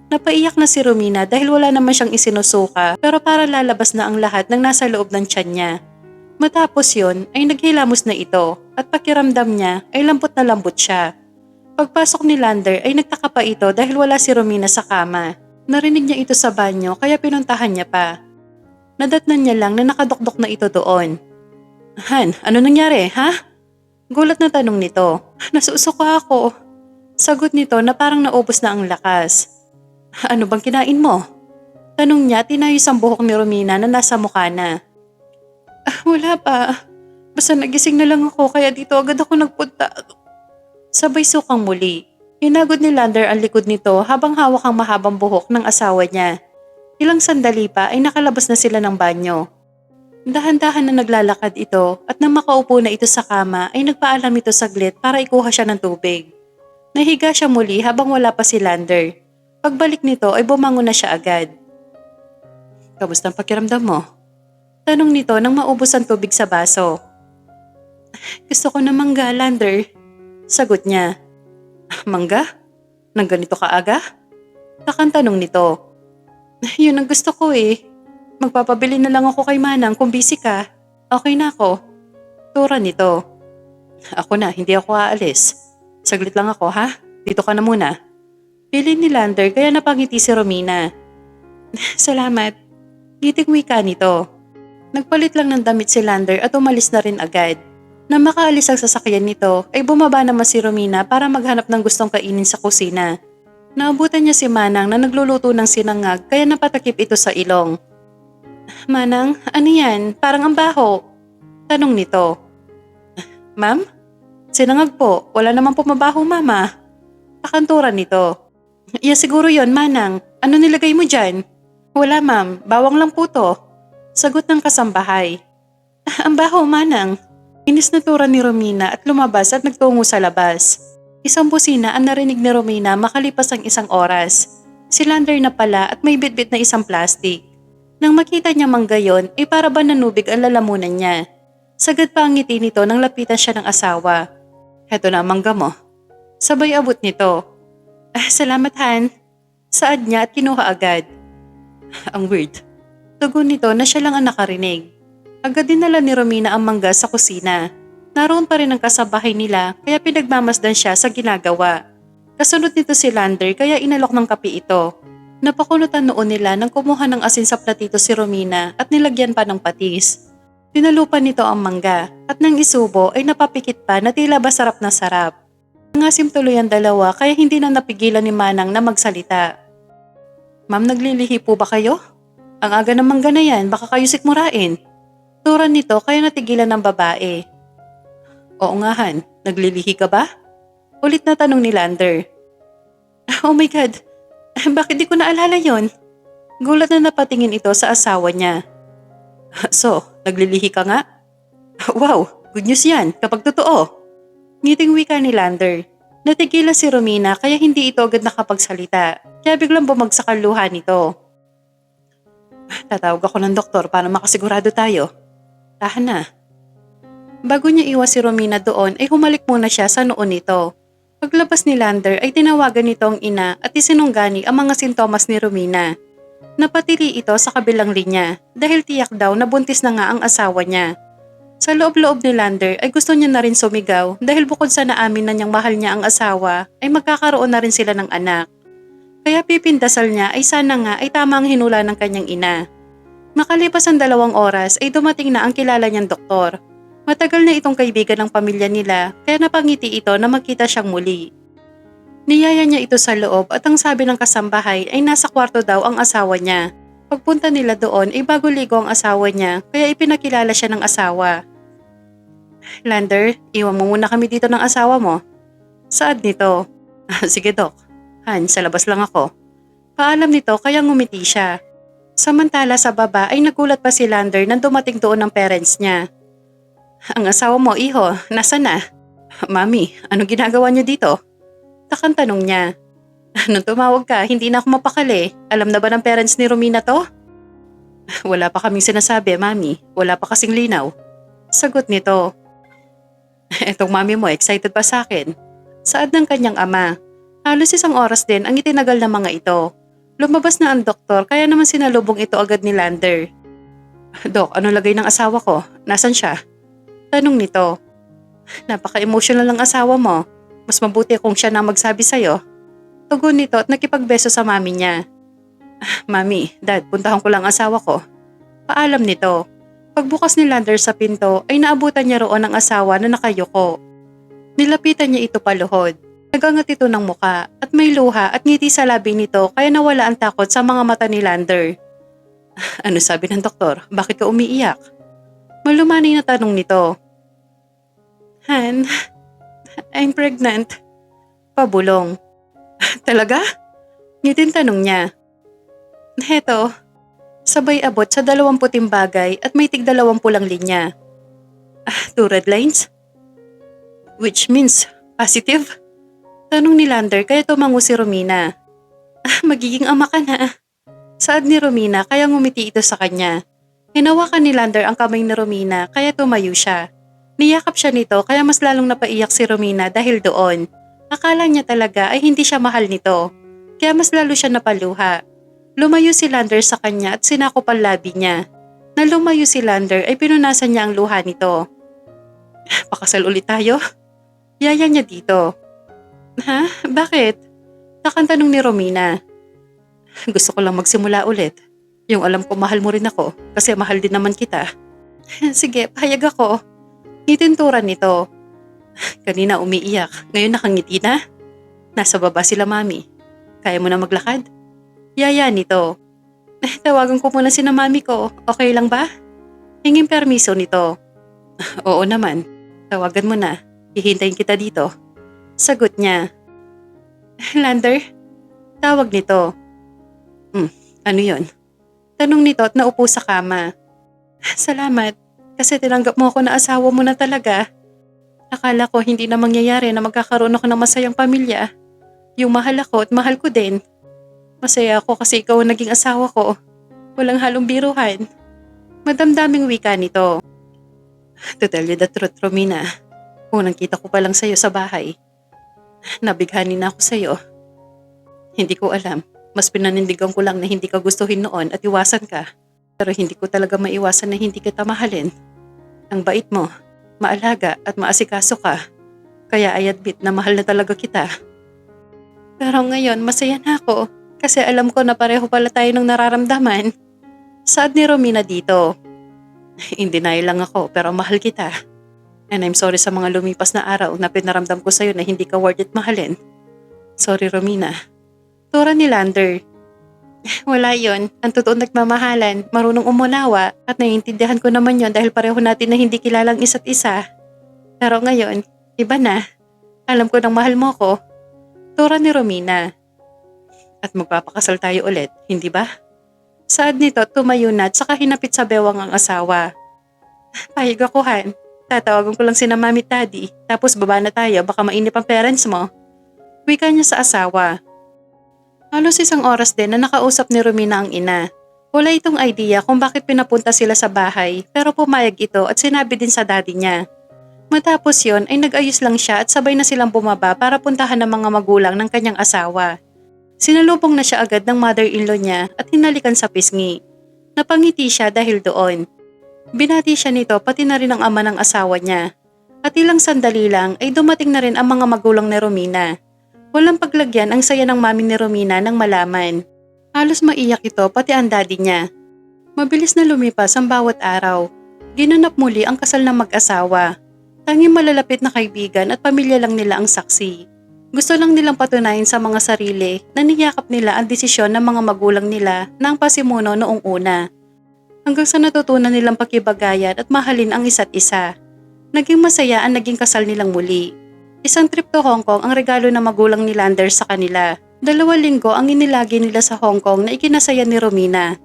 Napaiyak na si Romina dahil wala naman siyang isinusuka pero para lalabas na ang lahat ng nasa loob ng tiyan niya. Matapos yon ay naghilamos na ito at pakiramdam niya ay lambot na lambot siya. Pagpasok ni Lander ay nagtaka pa ito dahil wala si Romina sa kama. Narinig niya ito sa banyo kaya pinuntahan niya pa. Nadatnan niya lang na nakadokdok na ito doon. Han, ano nangyari, ha? Gulat na tanong nito. Nasusuka ako. Sagot nito na parang naubos na ang lakas. Ano bang kinain mo? Tanong niya at inayos ang buhok ni Romina na nasa mukha na. Wala pa. Basta nagising na lang ako kaya dito agad ako nagpunta. Sabay sukang muli. Hinagod ni Lander ang likod nito habang hawak ang mahabang buhok ng asawa niya. Ilang sandali pa ay nakalabas na sila ng banyo. Dahan-dahan na naglalakad ito at nang makaupo na ito sa kama ay nagpaalam ito saglit para ikuha siya ng tubig. Nahiga siya muli habang wala pa si Lander. Pagbalik nito ay bumangon na siya agad. Kamusta ang pakiramdam mo? Tanong nito nang maubos ang tubig sa baso. Gusto ko na mangga, Lander. Sagot niya. Mangga? Nang ganito ka aga? Tanong nito. Yun ang gusto ko eh. Magpapabili na lang ako kay Manang kung busy ka. Okay na ako. Tura nito. Ako na, hindi ako aalis. Saglit lang ako ha? Dito ka na muna. Pili ni Lander kaya napangiti si Romina. Salamat. Giting wika nito. Nagpalit lang ng damit si Lander at umalis na rin agad. Nang makaalis ang sasakyan nito ay bumaba naman si Romina para maghanap ng gustong kainin sa kusina. Naabutan niya si Manang na nagluluto ng sinangag kaya napatakip ito sa ilong. Manang, ano yan? Parang ang baho. Tanong nito. Ma'am? Sinangag po. Wala naman po mabaho, mama. Takanturan nito. Siguro yon, Manang. Ano nilagay mo dyan? Wala, ma'am. Bawang lang po to. Sagot ng kasambahay. Ang baho, Manang. Inis na tura ni Romina at lumabas at nagtungo sa labas. Isang busina ang narinig ni Romina makalipas ang isang oras. Si Lander na pala at may bitbit na isang plastic. Nang makita niya mang gayon, ay para ba nanubig ang lalamunan niya. Sagad pa ang ngiti nito nang lapitan siya ng asawa. Heto na ang mangga mo. Sabay abot nito. Salamat Han. Saad niya at kinuha agad. Ang weird. Tugon nito na siya lang ang nakarinig. Agad dinala ni Romina ang mangga sa kusina. Naroon pa rin ang kasabahay nila kaya pinagmamasdan siya sa ginagawa. Kasunod nito si Lander kaya inalok ng kape ito. Napakulutan noon nila nang kumuha ng asin sa platito si Romina at nilagyan pa ng patis. Tinalupan nito ang mangga at nang isubo ay napapikit pa na tila ba sarap na sarap. Nangasim tuloy ang dalawa kaya hindi na napigilan ni Manang na magsalita. Ma'am, naglilihi po ba kayo? Ang aga ng mangga na yan, baka kayo sikmurain. Turan nito kaya natigilan ng babae. Oo nga Han, naglilihi ka ba? Ulit na tanong ni Lander. Oh my God! Bakit di ko naalala yon? Gulat na napatingin ito sa asawa niya. So, naglilihi ka nga? Wow, good news yan kapag totoo. Ngiting wika ni Lander. Natigilan si Romina kaya hindi ito agad nakapagsalita. Kaya biglang bumagsak ang luha nito. Tatawag ako ng doktor para makasigurado tayo. Tahan na. Bago niya iwas si Romina doon ay humalik muna siya sa noon nito. Paglabas ni Lander ay tinawagan nito ang ina at isinunggani ang mga sintomas ni Romina. Napatili ito sa kabilang linya dahil tiyak daw na buntis na nga ang asawa niya. Sa loob-loob ni Lander ay gusto niya na rin sumigaw dahil bukod sa naamin na niyang mahal niya ang asawa ay magkakaroon na rin sila ng anak. Kaya pipindasal niya ay sana nga ay tama ang hinula ng kanyang ina. Makalipas ang 2 oras ay dumating na ang kilala niyang doktor. Matagal na itong kaibigan ng pamilya nila kaya napangiti ito na magkita siyang muli. Niyaya niya ito sa loob at ang sabi ng kasambahay ay nasa kwarto daw ang asawa niya. Pagpunta nila doon ay bago ligo ang asawa niya kaya ipinakilala siya ng asawa. Lander, iwan mo muna kami dito ng asawa mo. Saad nito? Sige Dok. Han, sa labas lang ako. Paalam nito kaya ngumiti siya. Samantala sa baba ay nagulat pa si Lander nang dumating doon ng parents niya. Ang asawa mo, iho, nasa na? Mami, anong ginagawa niyo dito? Takang tanong niya. Nung tumawag ka, hindi na ako mapakali. Alam na ba ng parents ni Romina to? Wala pa kaming sinasabi, Mami. Wala pa kasing linaw. Sagot nito. Etong mami mo, excited pa sa akin. Saad ng kanyang ama. Halos 1 oras din ang itinagal ng mga ito. Lumabas na ang doktor kaya naman sinalubong ito agad ni Lander. Dok, ano lagay ng asawa ko? Nasaan siya? Tanong nito. Napaka-emotional ng asawa mo. Mas mabuti kung siya na magsabi sa'yo. Tugon nito at nakipagbeso sa mami niya. Mami, Dad, puntahan ko lang asawa ko. Paalam nito. Pagbukas ni Lander sa pinto ay naabutan niya roon ang asawa na nakayuko. Nilapitan niya ito paluhod. Nagangat ito ng muka at may luha at ngiti sa labi nito kaya nawala ang takot sa mga mata ni Lander. Ano sabi ng doktor? Bakit ka umiiyak? Malumanay na tanong nito. Han, I'm pregnant. Pabulong. Talaga? Ngiting tanong niya. Heto, sabay abot sa 20 bagay at may tig-20 lang linya. 2 red lines? Which means positive? Tanong ni Lander kaya tumango si Romina. Magiging ama ka na. Saad ni Romina kaya ngumiti ito sa kanya. Hinawakan ni Lander ang kamay ni Romina kaya tumayo siya. Niyakap siya nito kaya mas lalong napaiyak si Romina dahil doon. Akala niya talaga ay hindi siya mahal nito. Kaya mas lalo siya napaluha. Lumayo si Lander sa kanya at sinakop ang labi niya. Na lumayo si Lander ay pinunasan niya ang luha nito. Pakasal ulit tayo? Yaya niya dito. Ha? Bakit? Takang tanong ni Romina. Gusto ko lang magsimula ulit. Yung alam ko mahal mo rin ako kasi mahal din naman kita. Sige, pahayag ako. Ngitinturan nito. Kanina umiiyak, ngayon nakangiti na. Nasa baba sila mami. Kaya mo na maglakad? Yaya nito. Tawagan ko muna si na mami ko, okay lang ba? Hingin permiso nito. Oo naman, tawagan mo na. Hihintayin kita dito. Sagot niya. Lander? Tawag nito. Ano yon? Tanong nito at naupo sa kama. Salamat, kasi tinanggap mo ako na asawa mo na talaga. Akala ko hindi na mangyayari na magkakaroon ako ng masayang pamilya. Yung mahal ako at mahal ko din. Masaya ako kasi ikaw ang naging asawa ko. Walang halong biruhan. Madamdaming wika nito. To tell you the truth, Romina. Unang kita ko pa lang sa'yo sa bahay. Nabighani na ako sa'yo. Hindi ko alam. Mas pinanindigan ko lang na hindi ka gustuhin noon at iwasan ka. Pero hindi ko talaga maiwasan na hindi kita mahalin. Ang bait mo, maalaga at maasikaso ka. Kaya I admit na mahal na talaga kita. Pero ngayon masaya na ako kasi alam ko na pareho pala tayo ng nararamdaman. Saad ni Romina dito. In denial lang ako pero mahal kita. And I'm sorry sa mga lumipas na araw na pinaramdam ko sa'yo na hindi ka worth it mahalin. Sorry Romina. Tura ni Lander. Wala yon. Ang totoong nagmamahalan, marunong umunawa at naiintindihan ko naman yon dahil pareho natin na hindi kilalang isa't isa. Pero ngayon, iba na. Alam ko nang mahal mo ko. Tura ni Romina. At magpapakasal tayo ulit, hindi ba? Saad nito tumayo na at saka hinapit sa bewang ang asawa. Payag ako Han. Tatawagan ko lang sina mami at daddy. Tapos baba na tayo baka mainip ang parents mo. Wika niya sa asawa. Halos 1 oras din na nakausap ni Romina ang ina. Wala itong idea kung bakit pinapunta sila sa bahay pero pumayag ito at sinabi din sa daddy niya. Matapos yon ay nag-ayos lang siya at sabay na silang bumaba para puntahan ng mga magulang ng kanyang asawa. Sinalubong na siya agad ng mother-in-law niya at hinalikan sa pisngi. Napangiti siya dahil doon. Binati siya nito pati na rin ang ama ng asawa niya. At ilang sandali lang ay dumating na rin ang mga magulang ni Romina. Walang paglagyan ang saya ng mami ni Romina nang malaman. Halos maiyak ito pati ang daddy niya. Mabilis na lumipas ang bawat araw. Ginanap muli ang kasal ng mag-asawa. Tanging malalapit na kaibigan at pamilya lang nila ang saksi. Gusto lang nilang patunayan sa mga sarili na niyakap nila ang desisyon ng mga magulang nila na ang pasimuno noong una. Hanggang sa natutunan nilang pakibagayan at mahalin ang isa't isa. Naging masaya ang naging kasal nilang muli. Isang trip to Hong Kong ang regalo ng magulang ni Lander sa kanila. 2 linggo ang inilagi nila sa Hong Kong na ikinasaya ni Romina.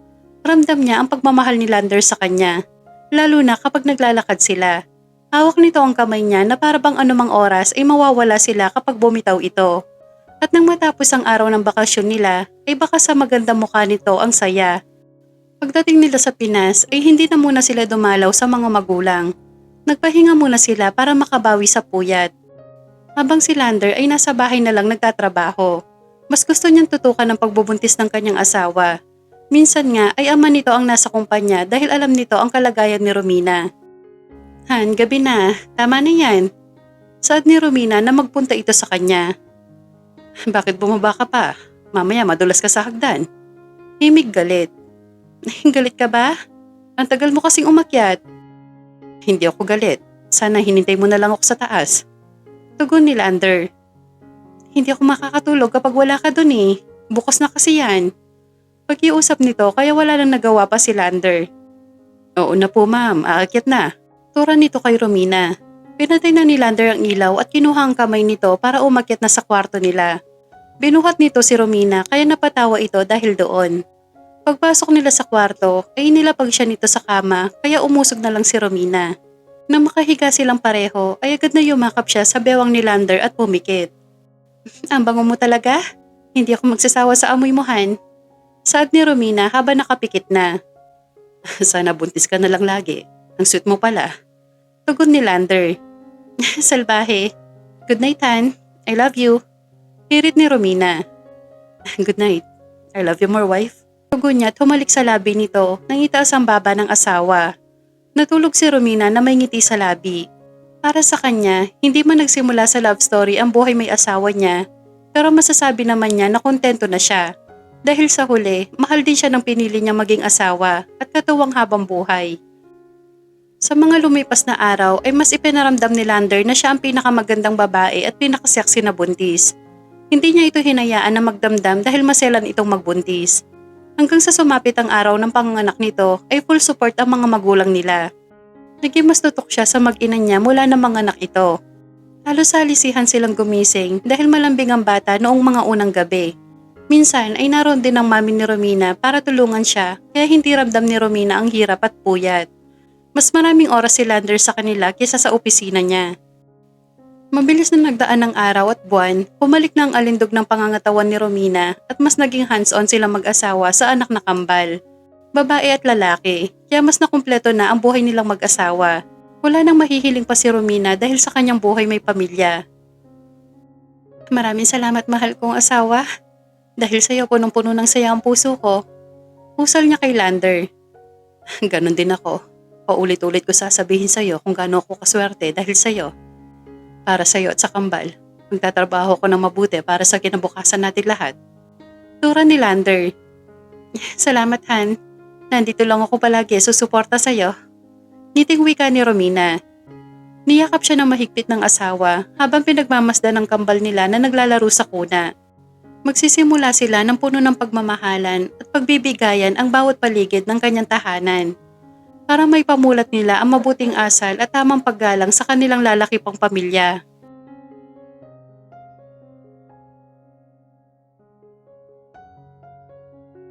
Ramdam niya ang pagmamahal ni Lander sa kanya. Lalo na kapag naglalakad sila. Hawak nito ang kamay niya na para bang anumang oras ay mawawala sila kapag bumitaw ito. At nang matapos ang araw ng bakasyon nila, ay baka sa magandang mukha nito ang saya. Pagdating nila sa Pinas ay hindi na muna sila dumalaw sa mga magulang. Nagpahinga muna sila para makabawi sa puyat. Habang si Lander ay nasa bahay na lang nagtatrabaho. Mas gusto niyang tutukan ng pagbubuntis ng kanyang asawa. Minsan nga ay ama nito ang nasa kumpanya dahil alam nito ang kalagayan ni Romina. Han, gabi na. Tama na yan. Saad ni Romina na magpunta ito sa kanya. Bakit bumaba ka pa? Mamaya madulas ka sa hagdan. Himig galit. Galit ka ba? Ang tagal mo kasing umakyat. Hindi ako galit. Sana hinintay mo na lang ako sa taas. Tugon ni Lander. Hindi ako makakatulog kapag wala ka dun eh. Bukas na kasi yan. Pag-iusap nito kaya wala lang nagawa pa si Lander. Oo na po ma'am, aakyat na. Tura nito kay Romina. Pinatay na ni Lander ang ilaw at kinuha ang kamay nito para umakyat na sa kwarto nila. Binuhat nito si Romina kaya napatawa ito dahil doon. Pagpasok nila sa kwarto ay nilapag siya nito sa kama kaya umusog na lang si Romina. Nang makahiga silang pareho ay agad na yumakap siya sa bewang ni Lander at pumikit. Ang bango mo talaga? Hindi ako magsasawa sa amoy mo, Han. Saad ni Romina habang nakapikit na. Sana buntis ka na lang lagi. Ang sweet mo pala. Tugon ni Lander. Salbahe. Good night, Han. I love you. Hirit ni Romina. Good night. I love you more, wife. Tugon niya at humalik sa labi nito nang itaas ang baba ng asawa. Natulog si Romina na may ngiti sa labi. Para sa kanya, hindi man nagsimula sa love story ang buhay may asawa niya, pero masasabi naman niya na kontento na siya. Dahil sa huli, mahal din siya ng pinili niya maging asawa at katuwang habang buhay. Sa mga lumipas na araw ay mas ipinaramdam ni Lander na siya ang pinakamagandang babae at pinakaseksi na buntis. Hindi niya ito hinayaan na magdamdam dahil maselan itong magbuntis. Hanggang sa sumapit ang araw ng panganganak nito ay full support ang mga magulang nila. Naging mas tutok siya sa mag-ina niya mula ng mga anak ito. Halos salisihan silang gumising dahil malambing ang bata noong mga unang gabi. Minsan ay naroon din ang mami ni Romina para tulungan siya kaya hindi ramdam ni Romina ang hirap at puyat. Mas maraming oras si Lander sa kanila kaysa sa opisina niya. Mabilis na nagdaan ng araw at buwan, pumalik na ang alindog ng pangangatawan ni Romina at mas naging hands-on silang mag-asawa sa anak na kambal. Babae at lalaki, kaya mas nakumpleto na ang buhay nilang mag-asawa. Wala nang mahihiling pa si Romina dahil sa kanyang buhay may pamilya. Maraming salamat mahal kong asawa. Dahil sa iyo punong-puno ng saya ang puso ko. Husal niya kay Lander. Ganon din ako. Paulit-ulit ko sasabihin sa iyo kung gaano ako kaswerte dahil sa iyo. Para sa iyo at sa kambal, magtatrabaho ko ng mabuti para sa kinabukasan natin lahat. Tura ni Lander. Salamat Han. Nandito lang ako palagi susuporta sa'yo. Ngiting wika ni Romina. Niyakap siya ng mahigpit ng asawa habang pinagmamasdan ng kambal nila na naglalaro sa kuna. Magsisimula sila ng puno ng pagmamahalan at pagbibigayan ang bawat paligid ng kanyang tahanan. Para may pamulat nila ang mabuting asal at tamang paggalang sa kanilang lalaki pang pamilya.